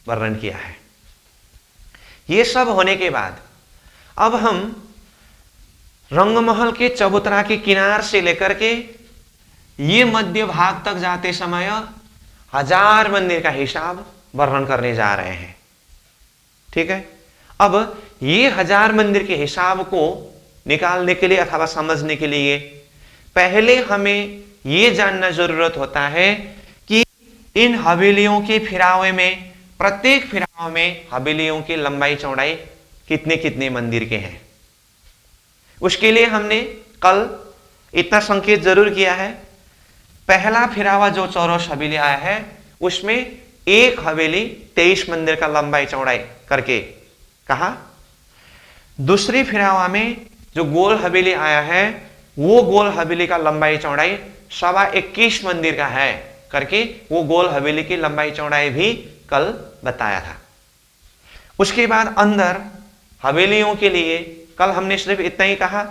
वर्णन किया है। ये सब होने के बाद अब हम रंगमहल के चबूतरा के किनार से लेकर के ये मध्य भाग तक जाते समय 1000 मंदिर का हिसाब वर्णन करने जा रहे हैं। ठीक है, अब ये 1000 मंदिर के हिसाब को निकालने के लिए अथवा समझने के लिए पहले हमें ये जानना जरूरत होता है कि इन हवेलियों के फिरावे में, प्रत्येक फिराव में हवेलियों की लंबाई चौड़ाई कितने कितने मंदिर के हैं। उसके लिए हमने कल इतना संकेत जरूर किया है। पहला फिरावा जो चौरस हवेली आया है उसमें एक हवेली 23 मंदिर का लंबाई चौड़ाई करके कहा। दूसरी फिरावा में जो गोल हवेली आया है वो गोल हवेली का लंबाई चौड़ाई 21.25 मंदिर का है करके वो गोल हवेली की लंबाई चौड़ाई भी कल बताया था। उसके बाद अंदर हवेलियों के लिए कल हमने सिर्फ इतना ही कहा,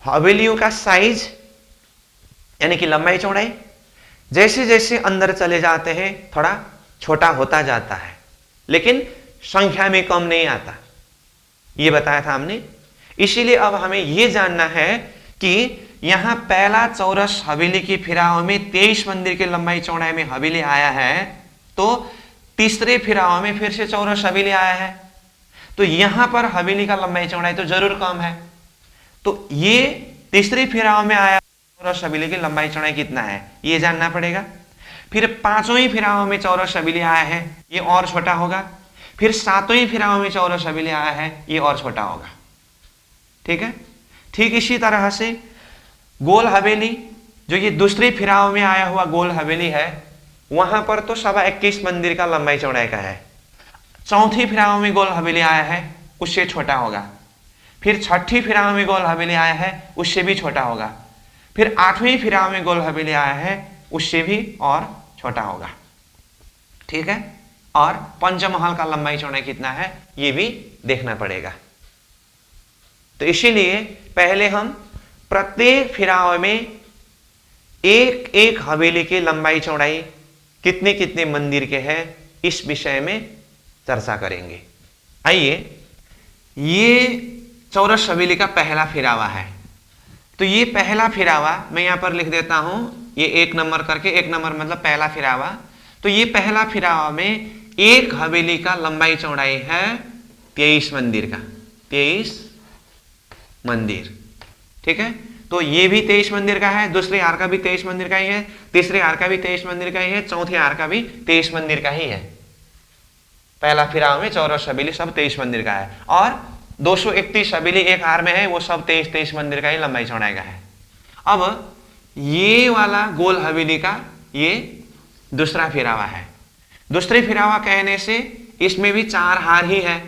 हवेलियों का साइज यानी कि लंबाई चौड़ाई जैसे जैसे अंदर चले जाते हैं थोड़ा छोटा होता जाता है, लेकिन संख्या में कम नहीं आता, ये बताया था हमने। इसीलिए अब हमें यह जानना है कि यहां पहला चौरस हवेली की फिराव में 23 मंदिर की लंबाई चौड़ाई में हवेली आया है, तो तीसरे फिराव में फिर से चौरस हवेली आया है, तो यहां पर हवेली का लंबाई चौड़ाई तो जरूर कम है। तो ये तीसरे फिराव में आया चौरस हवेली की लंबाई चौड़ाई कितना है ये जानना पड़ेगा। फिर पांचवें फिराव में चौरस हवेली आया है, ये और छोटा होगा। फिर सातवें फिराव में चौरस हवेली आया है, ये और छोटा होगा। ठीक है। ठीक इसी तरह से गोल हवेली जो ये दूसरी फिराव में आया हुआ गोल हवेली है वहां पर तो 21.25 मंदिर का लंबाई चौड़ाई का है। चौथी फिराव में गोल हवेली आया है उससे छोटा होगा। फिर छठी फिराव में गोल हवेली आया है उससे भी छोटा होगा। फिर आठवीं फिराव में गोल हवेली आया है उससे भी और छोटा होगा। ठीक है। और पंचमहल का लंबाई चौड़ाई कितना है ये भी देखना पड़ेगा। तो इसीलिए पहले हम प्रत्येक फिराव में एक एक हवेली की लंबाई चौड़ाई कितने कितने मंदिर के हैं इस विषय में चर्चा करेंगे। आइए, ये चौरस हवेली का पहला फिरावा है। तो ये पहला फिरावा मैं यहां पर लिख देता हूं, ये 1 नंबर करके, 1 नंबर मतलब पहला फिरावा। तो ये पहला फिरावा में एक हवेली का लंबाई चौड़ाई है 23 मंदिर का, 23 मंदिर। ठीक है। तो ये भी 23 मंदिर का है, दूसरे हार का भी 23 मंदिर का ही है, तीसरे हार का भी 23 मंदिर का ही है, चौथे हार का भी 23 मंदिर का ही है। पहला फिराव में चौरस हवेली सब 23 मंदिर का है और 231 हवेली एक हार में है, वो सब 23 मंदिर का ही लंबाई चौड़ाई का है। अब ये वाला गोल हवेली का ये दूसरा फिरावा है। दूसरे फिरावा कहने से इसमें भी 4 हार ही है,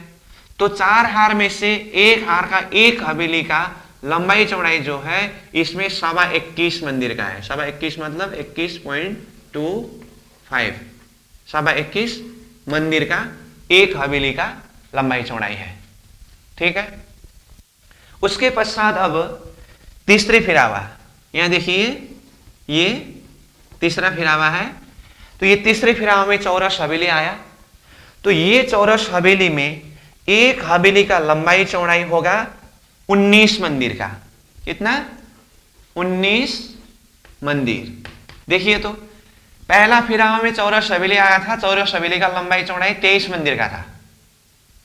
तो 4 हार में से एक हार का एक हवेली का लंबाई चौड़ाई जो है इसमें 21.25 मंदिर का है। 21.25 मतलब 21.25, 21.25 मंदिर का एक हवेली का लंबाई चौड़ाई है। ठीक है। उसके पश्चात अब तीसरे फिरावा, यहां देखिए ये तीसरा फिरावा है। तो ये तीसरे फिरावा में चौरस हवेली आया। तो ये चौरस हवेली में एक हवेली का लंबाई चौड़ाई होगा 19 मंदिर का। कितना? 19 मंदिर। देखिए तो पहला फिरावा में चौरस हवेली आया था, चौरस हवेली का लंबाई चौड़ाई 23 मंदिर का था।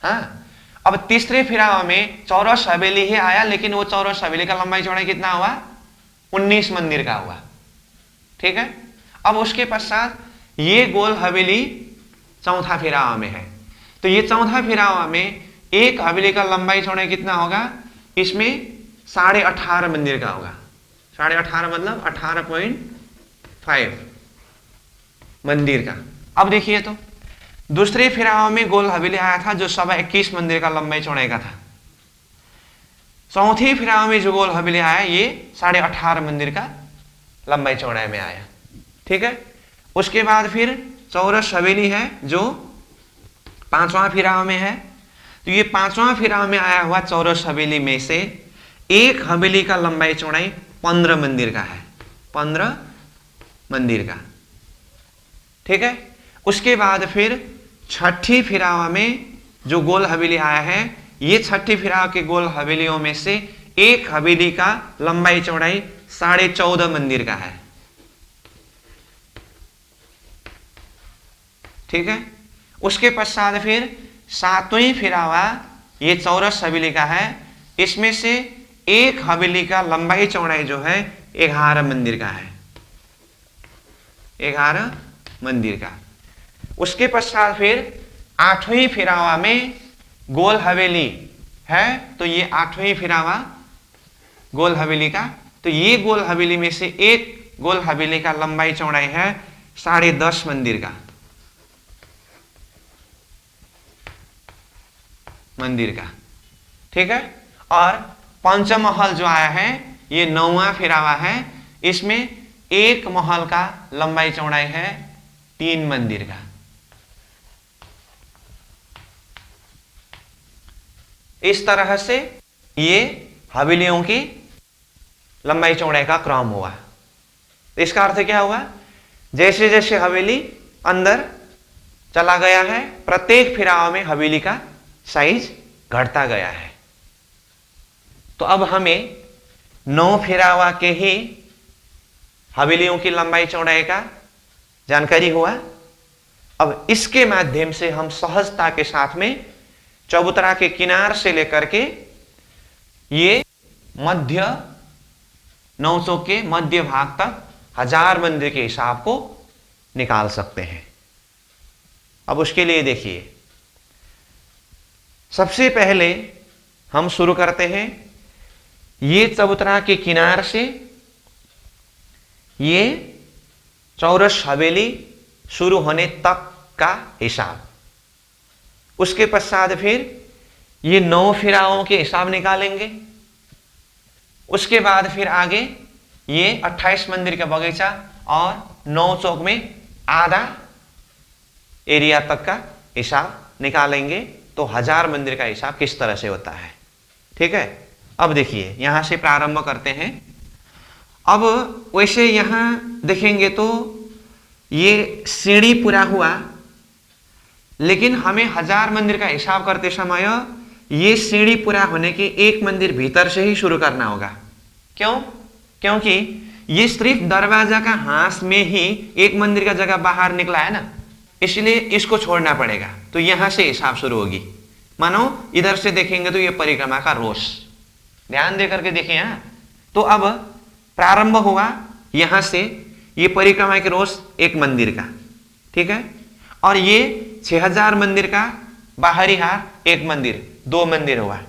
हाँ, अब तीसरे फिरावा में चौरस हवेली ही आया, लेकिन वो चौरस हवेली का लंबाई चौड़ाई कितना हुआ? 19 मंदिर का हुआ। ठीक है। अब उसके पश्चात ये गोल हवेली चौथा फिरावा में है। तो ये चौथा फिरावा में एक हवेली का लंबाई चौड़ाई कितना होगा? इसमें 18.5 मंदिर का होगा। 18.5 मतलब 18.5 मंदिर का। अब देखिए तो दूसरे फिरावा में गोल हवेली आया था जो 21.25 मंदिर का लंबाई चौड़ाई का था। चौथे फिरावा में जो गोल हवेली आया ये 18.5 मंदिर का लंबाई चौड़ाई में आया। ठीक है। उसके बाद फिर चौरस हवेली है जो 5वां फिराव में है। तो ये 5वां फिराव में आया हुआ चौरस हवेली में से एक हवेली का लंबाई चौड़ाई 15 मंदिर का है, 15 मंदिर का। ठीक है। उसके बाद फिर छठी फिरावा में जो गोल हवेली आया है, ये छठी फिराव के गोल हवेलियों में से एक हवेली का लंबाई चौड़ाई 14.5 मंदिर का है। ठीक है। उसके पश्चात फिर 7वें फिरावा ये चौरस हवेली का है। इसमें से एक हवेली का लंबाई चौड़ाई जो है 11 मंदिर का है। 11 मंदिर का। उसके पश्चात फिर 8वें फिरावा में गोल हवेली है, तो ये 8वें फिरावा गोल हवेली का। तो ये गोल हवेली में से एक गोल हवेली का लंबाई चौड़ाई है 10.5 मंदिर का, ठीक है। और पंचमहल जो आया है ये 9वां फिरावा है, इसमें एक महल का लंबाई चौड़ाई है 3 मंदिर का। इस तरह से ये हवेलियों की लंबाई चौड़ाई का क्रम हुआ। इसका अर्थ क्या हुआ, जैसे जैसे हवेली अंदर चला गया है प्रत्येक फिराव में हवेली का साइज घटता गया है। तो अब हमें 9 फिरावा के ही हवेलियों की लंबाई चौड़ाई का जानकारी हुआ। अब इसके माध्यम से हम सहजता के साथ में चबूतरा के किनार से लेकर के ये मध्य नौचोक के मध्य भाग तक 1000 मंदिर के हिसाब को निकाल सकते हैं। अब उसके लिए देखिए, सबसे पहले हम शुरू करते हैं ये चबूतरा के किनार से ये चौरस हवेली शुरू होने तक का हिसाब। उसके पश्चात फिर ये 9 फिरावों के हिसाब निकालेंगे। उसके बाद फिर आगे ये 28 मंदिर का बगीचा और 9 चौक में आधा एरिया तक का हिसाब निकालेंगे। तो 1000 मंदिर का हिसाब किस तरह से होता है, ठीक है। अब देखिए यहां से प्रारंभ करते हैं। अब वैसे यहां देखेंगे तो ये सीढ़ी पूरा हुआ, लेकिन हमें 1000 मंदिर का हिसाब करते समय ये सीढ़ी पूरा होने के एक मंदिर भीतर से ही शुरू करना होगा। क्यों? क्योंकि ये सिर्फ दरवाजा का हाथ में ही एक मंदिर का जगह बाहर निकला है ना, इसलिए इसको छोड़ना पड़ेगा। तो यहां से हिसाब शुरू होगी। मानो इधर से देखेंगे तो ये परिक्रमा का रोष, ध्यान दे करके देखें यहां। तो अब प्रारंभ हुआ यहां से, ये परिक्रमा के रोष एक मंदिर का, ठीक है। और ये 6000 मंदिर का बाहरी हार एक मंदिर, 2 मंदिर हुआ।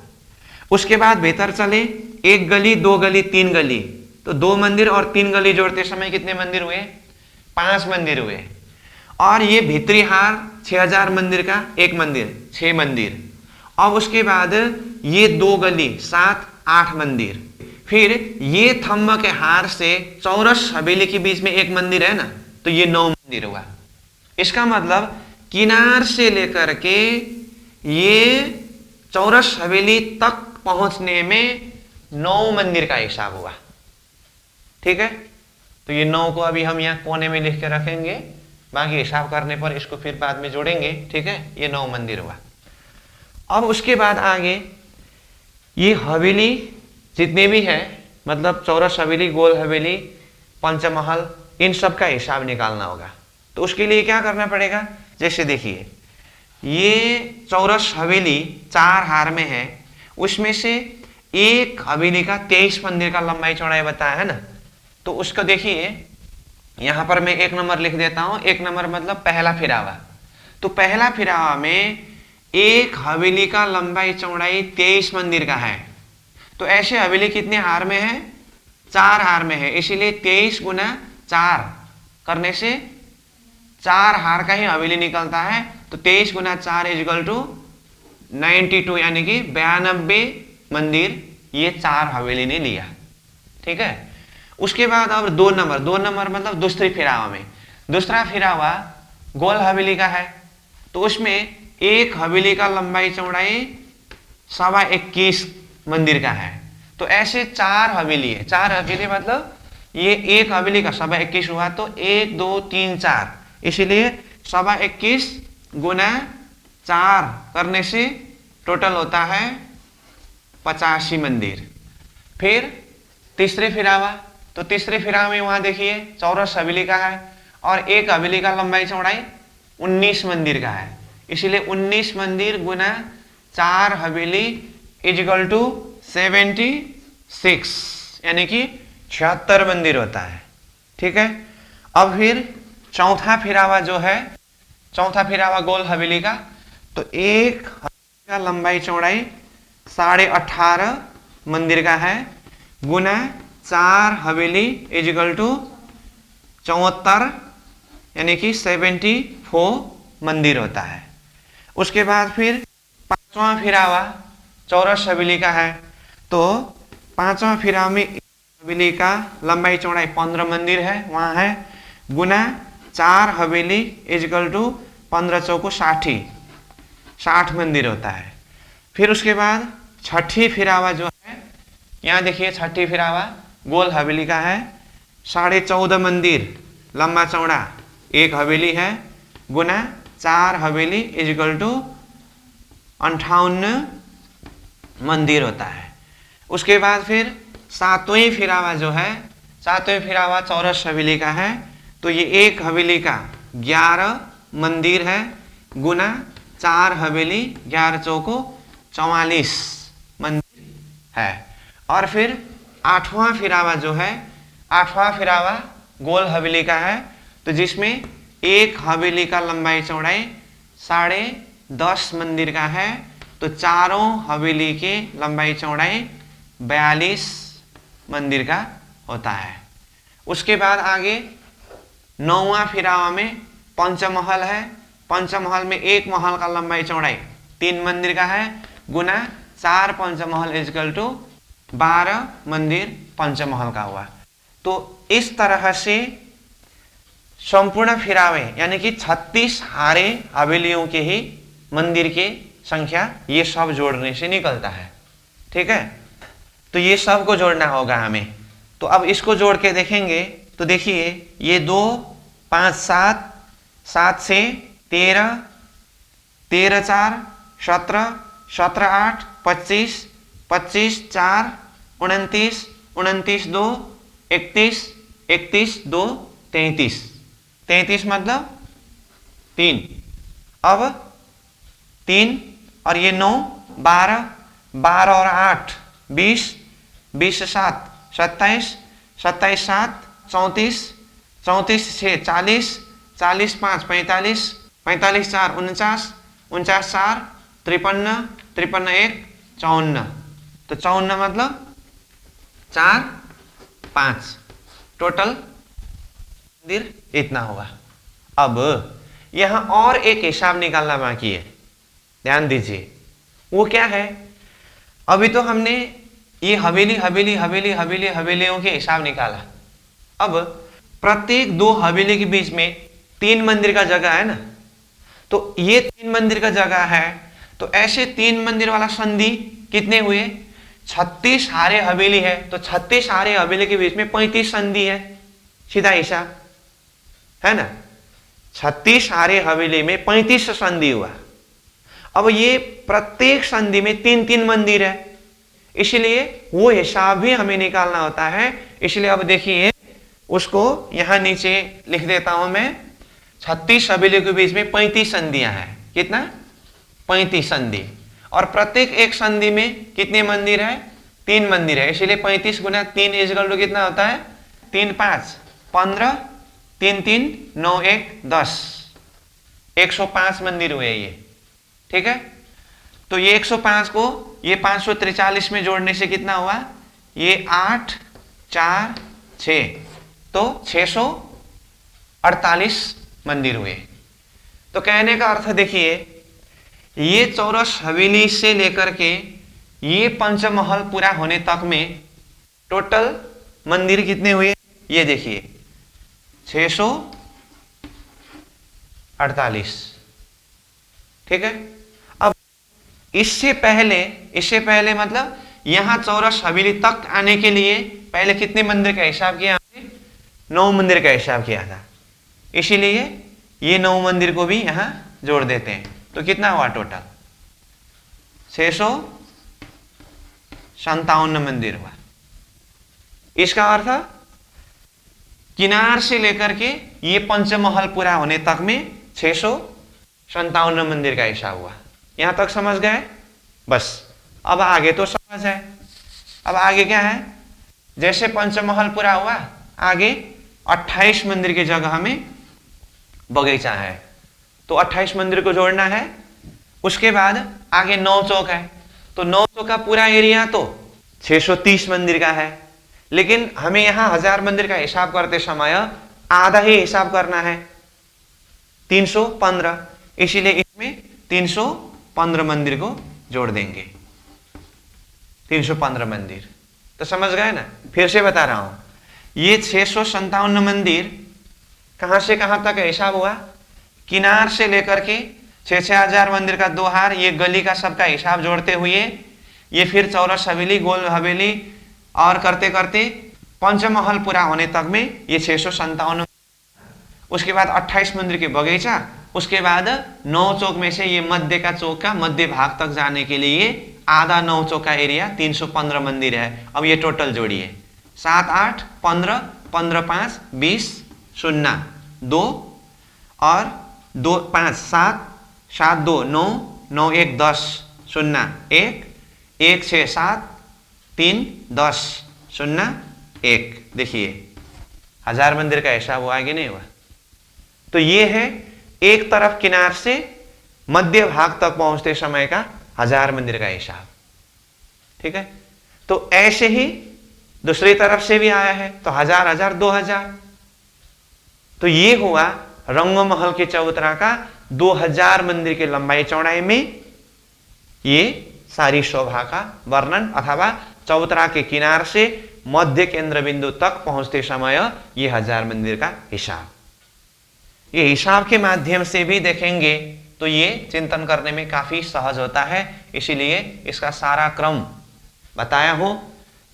उसके बाद भीतर चले, एक गली, 2 गली, 3 गली, तो 2 मंदिर और 3 गली जोड़ते समय कितने मंदिर हुए? 5 मंदिर हुए। और ये भीतरी हार 6000 मंदिर का एक मंदिर, 6 मंदिर। अब उसके बाद ये 2 गली, 7, 8 मंदिर। फिर ये थंब के हार से चौरस हवेली के बीच में एक मंदिर है ना, तो ये 9 मंदिर हुआ। इसका मतलब किनार से लेकर के ये चौरस हवेली तक पहुंचने में 9 मंदिर का हिसाब हुआ, ठीक है। तो ये 9 को अभी हम यहाँ कोने में लिख के रखेंगे, बाकी हिसाब करने पर इसको फिर बाद में जोड़ेंगे, ठीक है। ये 9 मंदिर हुआ। अब उसके बाद आगे ये हवेली जितने भी हैं, मतलब चौरस हवेली, गोल हवेली, पंचमहल, इन सब का हिसाब निकालना होगा। तो उसके लिए क्या करना पड़ेगा, जैसे देखिए ये चौरस हवेली 4 हार में है, उसमें से एक हवेली का 23 मंदिर का लंबाई चौड़ाई बताया है ना। तो उसको देखिए यहां पर मैं 1 नंबर लिख देता हूं। 1 नंबर मतलब पहला फिरावा। तो पहला फिरावा में एक हवेली का लंबाई चौड़ाई 23 मंदिर का है। तो ऐसे हवेली कितने हार में है? 4 हार में है, इसीलिए 23 गुना 4 करने से 4 हार का ही हवेली निकलता है। तो 23 गुना 4 इक्वल टू 92, यानी कि 92 मंदिर ये 4 हवेली ने लिया, ठीक है। उसके बाद अब 2 नंबर मतलब दूसरी फिरावा में, दूसरा फिरावा गोल हवेली का है। तो उसमें एक हवेली का लंबाई चौड़ाई 21.25 मंदिर का है। तो ऐसे 4 हवेली है। 4 हवेली मतलब ये एक हवेली का 21.25 हुआ, तो 1, 2, 3, 4, इसीलिए 21.25 गुना 4 करने से टोटल होता है 85 मंदिर। फिर तीसरे फिरावा, तो तीसरे फिरावा में वहां देखिए चौरस हवेली का है और एक हवेली का लंबाई चौड़ाई 19 मंदिर का है, इसीलिए 19 मंदिर गुना 4 हवेली इक्वल टू 76, यानी कि 76 मंदिर होता है, ठीक है। अब फिर चौथा फिरावा जो है, चौथा फिरावा गोल हवेली का, तो एक हवेली का लंबाई चौड़ाई 18.5 मंदिर का है, गुना 4 हवेली इज इक्वल टू 74, यानी कि 74 मंदिर होता है। उसके बाद फिर पांचवा फिरावा चौरस हवेली का है, तो पांचवा फिरावा में हवेली का लंबाई चौड़ाई 15 मंदिर है, वहां है, गुना 4 हवेली इज इक्वल टू 15 चौको 60 मंदिर होता है। फिर उसके बाद छठी फिरावा जो है, यहाँ देखिए छठी फिरावा गोल हवेली का है, 14.5 मंदिर लंबा चौड़ा एक हवेली है, गुना 4 हवेली इज इक्वल टू 58 मंदिर होता है। उसके बाद फिर सातवें फिरावा जो है, सातवें फिरावा चौरस हवेली का है, तो ये एक हवेली का 11 मंदिर है, गुना 4 हवेली 11 चौको 44 मंदिर है। और फिर आठवां फिरावा जो है, आठवां फिरावा गोल हवेली का है, तो जिसमें एक हवेली का लंबाई चौड़ाई 10.5 मंदिर का है, तो चारों हवेली के लंबाई चौड़ाई 42 मंदिर का होता है। उसके बाद आगे नौवां फिरावा में पंचमहल है, पंचमहल में एक महल का लंबाई चौड़ाई 3 मंदिर का है, गुना 4 पंचमहल इजकल टू 12 मंदिर पंचमहल का हुआ। तो इस तरह से संपूर्ण फिरावे यानी कि 36 हारे हवेलियों के ही मंदिर के संख्या ये सब जोड़ने से निकलता है। ठीक है, तो ये सब को जोड़ना होगा हमें। तो अब इसको जोड़ के देखेंगे, तो देखिए ये 2 5 7 7 से 13 13 4 17 17 8 25 25 4 29 29 2 31 31 2 33 33 मतलब 3, अब 3 और ये 9 12 12 और 8 20 20 से 7 27 27 7 34 34 6 40 40 5 45 45 4 49 49 4 53 53 1 54, तो 54 मतलब 4 5 टोटल मंदिर इतना हुआ। अब यहां और एक हिसाब निकालना बाकी है, ध्यान दीजिए, वो क्या है। अभी तो हमने ये हवेली हवेली हवेली हवेली हवेलियों के हिसाब निकाला। अब प्रत्येक 2 हवेली के बीच में 3 मंदिर का जगह है ना, तो ये 3 मंदिर का जगह है, तो ऐसे 3 मंदिर वाला संधि कितने हुए, 36 हारे हवेली है, तो 36 हारे हवेली के बीच में 35 संधि है, सीधा हिसाब है ना। 36 हारे हवेली में 35 संधि हुआ। अब ये प्रत्येक संधि में 3-3 मंदिर है, इसलिए वो हिसाब भी हमें निकालना होता है। इसलिए अब देखिए उसको यहां नीचे लिख देता हूं मैं, 36 हवेली के बीच में 35 संधियां हैं, कितना 35 संधि, और प्रत्येक एक संधि में कितने मंदिर है, 3 मंदिर है, इसलिए 35 गुना 3 इजकल टू कितना होता है, 3 5 15 3 3 9 1 10, 105 मंदिर हुए ये। ठीक है, तो ये 105 को ये 543 में जोड़ने से कितना हुआ, ये 8 4 6, तो 648 मंदिर हुए। तो कहने का अर्थ देखिए, ये चौरस हवेली से लेकर के ये पंचमहल पूरा होने तक में टोटल मंदिर कितने हुए, ये देखिए 648। ठीक है, अब इससे पहले मतलब यहां चौरस हवेली तक आने के लिए पहले कितने मंदिर का हिसाब किया हमने, 9 मंदिर का हिसाब किया था, इसीलिए ये 9 मंदिर को भी यहां जोड़ देते हैं। तो कितना हुआ टोटल, 657 मंदिर हुआ। इसका अर्थ किनार से लेकर के ये पंचमहल पूरा होने तक में 657 मंदिर का हिसाब हुआ। यहां तक समझ गए, बस अब आगे तो समझ है। अब आगे क्या है, जैसे पंचमहल पूरा हुआ, आगे 28 मंदिर की जगह में बगीचा है, तो 28 मंदिर को जोड़ना है। उसके बाद आगे 9 चौक है, तो 9 चौक का पूरा एरिया तो 630 मंदिर का है, लेकिन हमें यहां 1000 मंदिर का हिसाब करते समय आधा ही हिसाब करना है, 315, इसीलिए इसमें 315 मंदिर को जोड़ देंगे। 315 मंदिर, तो समझ गए ना। फिर से बता रहा हूं, ये 657 मंदिर कहां से कहां तक हिसाब हुआ, किनार से लेकर के 6,000 मंदिर का द्वार, ये गली का सबका हिसाब जोड़ते हुए ये फिर चौरस हवेली, गोल हवेली और करते करते पंचमहल पूरा होने तक में ये 657। उसके बाद 28 मंदिर के बगीचा, उसके बाद 9 चौक में से ये मध्य का चौक का मध्य भाग तक जाने के लिए आधा 9 चौक का एरिया 315 मंदिर है। अब ये टोटल जोड़िए, 7 8 15 15 5 20 0 2 और 2 5 7 7 2 9 9 1 10 0 1 1 6 7 3 10 0 1। देखिए 1000 मंदिर का हिसाब हुआ कि नहीं हुआ। तो ये है एक तरफ किनार से मध्य भाग तक पहुंचते समय का 1000 मंदिर का हिसाब, ठीक है। तो ऐसे ही दूसरी तरफ से भी आया है, तो 1000 1000 2000। तो ये हुआ रंगमहल के चबूतरा का 2000 मंदिर की लंबाई चौड़ाई में ये सारी शोभा का वर्णन, अथवा चबूतरा के किनार से मध्य केंद्र बिंदु तक पहुंचते समय ये 1000 मंदिर का हिसाब। ये हिसाब के माध्यम से भी देखेंगे तो ये चिंतन करने में काफी सहज होता है, इसीलिए इसका सारा क्रम बताया हूं।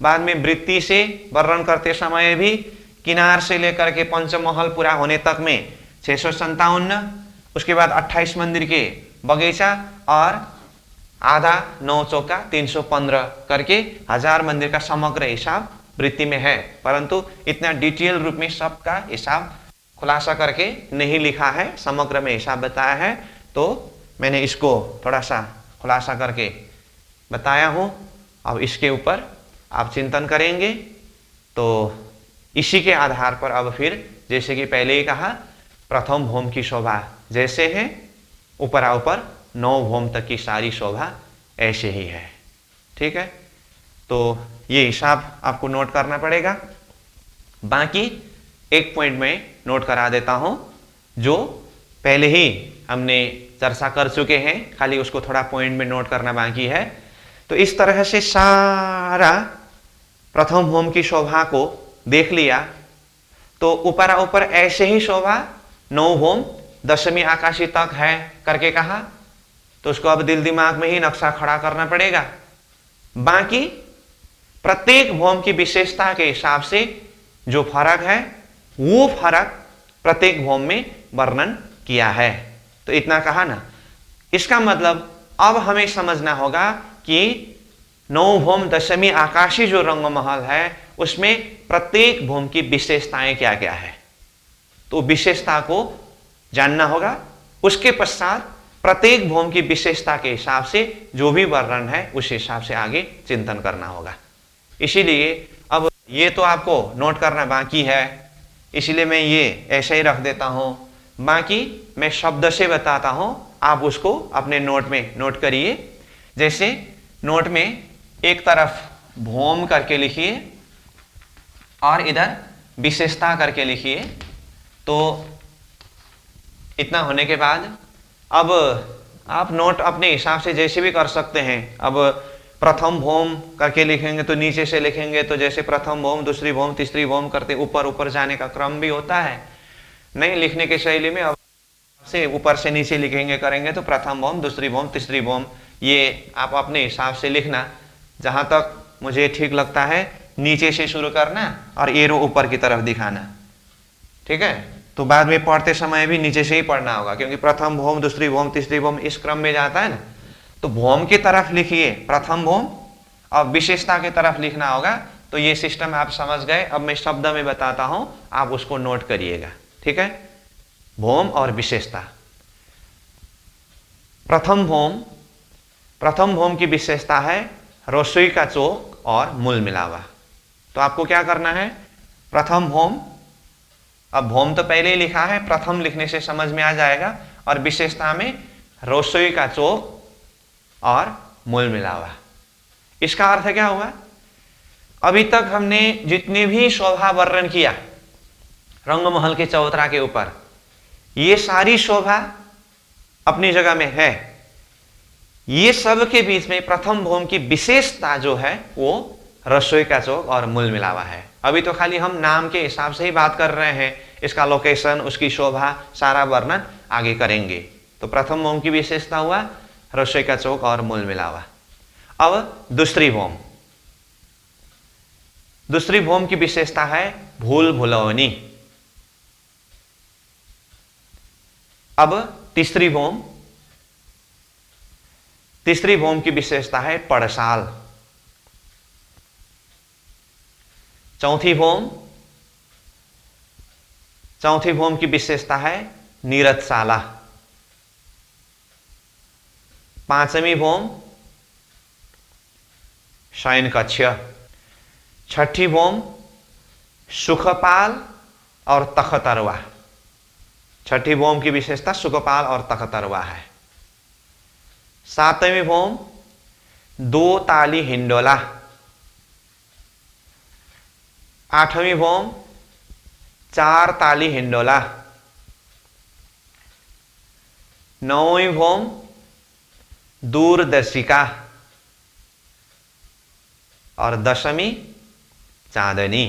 बाद में वृत्ति से वर्णन करते समय भी किनार से लेकर के पंचमहल पूरा होने तक में 657, उसके बाद 28 मंदिर के बगीचा और आधा 9 चौका 315 करके 1000 मंदिर का समग्र हिसाब वृत्ति में है, परंतु इतना डिटेल रूप में सबका हिसाब खुलासा करके नहीं लिखा है, समग्र में हिसाब बताया है, तो मैंने इसको थोड़ा सा खुलासा करके बताया हूं। अब इसके ऊपर आप चिंतन करेंगे तो इसी के आधार पर अब फिर जैसे कि पहले ही कहा, प्रथम भौम की शोभा जैसे है ऊपर ऊपर 9 भौम तक की सारी शोभा ऐसे ही है, ठीक है। तो ये हिसाब आपको नोट करना पड़ेगा। बाकी एक पॉइंट में नोट करा देता हूं, जो पहले ही हमने चर्चा कर चुके हैं, खाली उसको थोड़ा पॉइंट में नोट करना बाकी है। तो इस तरह से सारा प्रथम भौम की शोभा को देख लिया, तो ऊपर ऊपर ऐसे ही शोभा 9 भौम 10वीं आकाशी तक है करके कहा, तो उसको अब दिल दिमाग में ही नक्शा खड़ा करना पड़ेगा। बाकी प्रत्येक भौम की विशेषता के हिसाब से जो फर्क है वो फर्क प्रत्येक भौम में वर्णन किया है। तो इतना कहा ना, इसका मतलब अब हमें समझना होगा कि 9 भौम 10वीं आकाशी जो रंगमहल है उसमें प्रत्येक भौम की विशेषताएं क्या क्या है, तो विशेषता को जानना होगा। उसके पश्चात प्रत्येक भौम की विशेषता के हिसाब से जो भी वर्णन है उस हिसाब से आगे चिंतन करना होगा। इसीलिए अब ये तो आपको नोट करना बाकी है, इसलिए मैं ये ऐसे ही रख देता हूं। बाकी मैं शब्द से बताता हूं, आप उसको अपने नोट में नोट करिए। जैसे नोट में एक तरफ भौम करके लिखिए और इधर विशेषता करके लिखिए। तो इतना होने के बाद अब आप नोट अपने हिसाब से जैसे भी कर सकते हैं। अब प्रथम भौम करके लिखेंगे तो नीचे से लिखेंगे, तो जैसे प्रथम भौम, दूसरी भौम, तीसरी भौम करते ऊपर ऊपर जाने का क्रम भी होता है। नहीं लिखने की शैली में अब से ऊपर से नीचे लिखेंगे करेंगे तो प्रथम भौम, दूसरी भौम, तीसरी भौम, ये आप अपने हिसाब से लिखना। जहां तक मुझे ठीक लगता है नीचे से शुरू करना और एरो ऊपर की तरफ दिखाना, ठीक है। तो बाद में पढ़ते समय भी नीचे से ही पढ़ना होगा, क्योंकि प्रथम भौम, दूसरी भौम, तीसरी भौम इस क्रम में जाता है ना। तो भौम की तरफ लिखिए प्रथम भौम और विशेषता की तरफ लिखना होगा। तो ये सिस्टम आप समझ गए। अब मैं शब्द में बताता हूं, आप उसको नोट करिएगा, ठीक है। भौम और विशेषता। प्रथम भौम की विशेषता है रसोई का चौक और मूल मिलावा। तो आपको क्या करना है, प्रथम भौम अब भौम तो पहले ही लिखा है, प्रथम लिखने से समझ में आ जाएगा। और विशेषता में रसोई का चौक और मूल मिलावा। इसका अर्थ क्या हुआ? अभी तक हमने जितने भी शोभा वर्णन किया रंगमहल के चौतरा के ऊपर, ये सारी शोभा अपनी जगह में है। ये सब के बीच में प्रथम भौम की विशेषता जो है वो रसोई का चौक और मूल मिलावा है। अभी तो खाली हम नाम के हिसाब से ही बात कर रहे हैं, इसका लोकेशन, उसकी शोभा, सारा वर्णन आगे करेंगे। तो प्रथम भौम की विशेषता हुआ रसोई का चौक और मूल मिलावा। अब दूसरी भौम, दूसरी भौम की विशेषता है भूल भुलौनी। अब तीसरी भौम, तीसरी भौम की विशेषता है पड़साल। चौथी भौम, चौथी भौम की विशेषता है नीरजशाला। पांचवी भौम शयन कक्ष। छठी भौम सुखपाल और तख्तरवा। छठी भौम की विशेषता सुखपाल और तख्तरवा है। सातवीं भौम दो ताली हिंडोला। आठवीं भौम चार ताली हिंडोला। नौवीं भौम दूरदर्शिका। और दशमी चांदनी।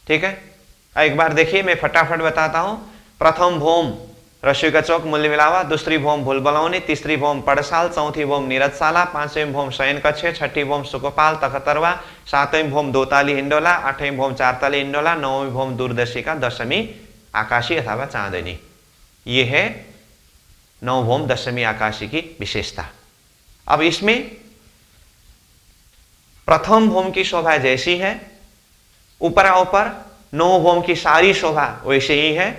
ठीक है, एक बार देखिए, मैं फटाफट बताता हूं। प्रथम भौम रसोई का चौक मूल मिलावा, दूसरी भौम भूल भुलौनी, तीसरी भौम पड़साल, चौथी भौम नीरजशाला, पांचवी भौम शयन कक्ष, छठी भौम सुखपाल तख्तरवा, सातवीं भौम दो ताली हिंडोला, आठवीं भौम चार ताली हिंडोला, नौवीं भौम दूरदर्शिका, दशमी आकाशी अथवा चांदनी। ये है नौ भौम दशमी आकाशी की विशेषता। अब इसमें प्रथम भौम की शोभा जैसी है, ऊपर ऊपर नौ भौम की सारी शोभा वैसे ही है,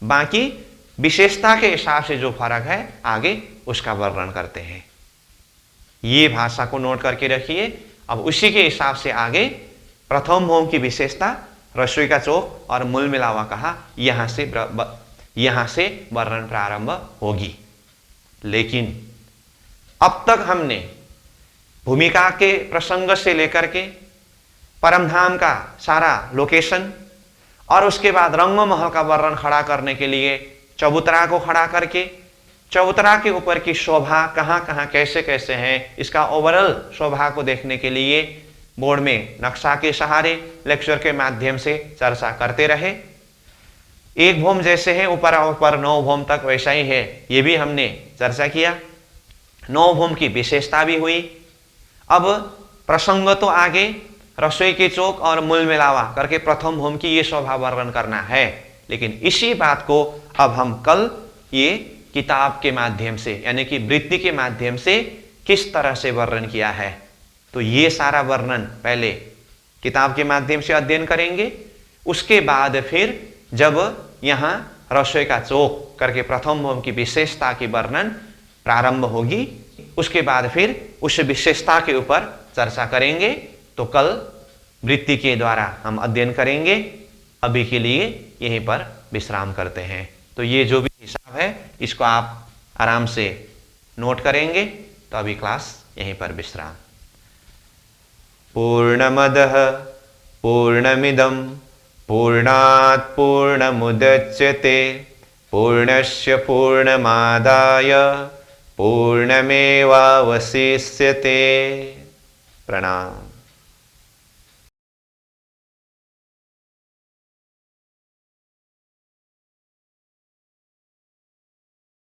बाकी विशेषता के हिसाब से जो फर्क है आगे उसका वर्णन करते हैं। ये भाषा को नोट करके रखिए। अब उसी के हिसाब से आगे प्रथम भौम की विशेषता रसोई का चौक और मूल मिलावा कहा, यहां से वर्णन प्रारंभ होगी। लेकिन अब तक हमने भूमिका के प्रसंग से लेकर के परमधाम का सारा लोकेशन और उसके बाद रंगमहल का वर्णन खड़ा करने के लिए चबूतरा को खड़ा करके चबूतरा के ऊपर की शोभा कहाँ कहाँ कैसे कैसे है, इसका ओवरऑल शोभा को देखने के लिए बोर्ड में नक्शा के सहारे लेक्चर के माध्यम से चर्चा करते रहे। एक भौम जैसे है ऊपर ऊपर नौ भौम तक वैसा ही है, ये भी हमने चर्चा किया। नौ भौम की विशेषता भी हुई। अब प्रसंग तो आगे रसोई के चौक और मूल मिलावा करके प्रथम भौम की ये शोभा वर्णन करना है, लेकिन इसी बात को अब हम कल ये किताब के माध्यम से यानी कि वृत्ति के माध्यम से किस तरह से वर्णन किया है, तो ये सारा वर्णन पहले किताब के माध्यम से अध्ययन करेंगे। उसके बाद फिर जब यहाँ रसोई का चौक करके प्रथम भौम की विशेषता की वर्णन प्रारंभ होगी, उसके बाद फिर उस विशेषता के ऊपर चर्चा करेंगे। तो कल वृत्ति के द्वारा हम अध्ययन करेंगे। अभी के लिए यहीं पर विश्राम करते हैं। तो ये जो भी हिसाब है इसको आप आराम से नोट करेंगे। तो अभी क्लास यहीं पर विश्राम। पूर्णमदः पूर्णमिदं पूर्णात् पूर्णमुदच्यते पूर्णस्य पूर्णमादाय पूर्णमेवावशिष्यते। प्रणाम।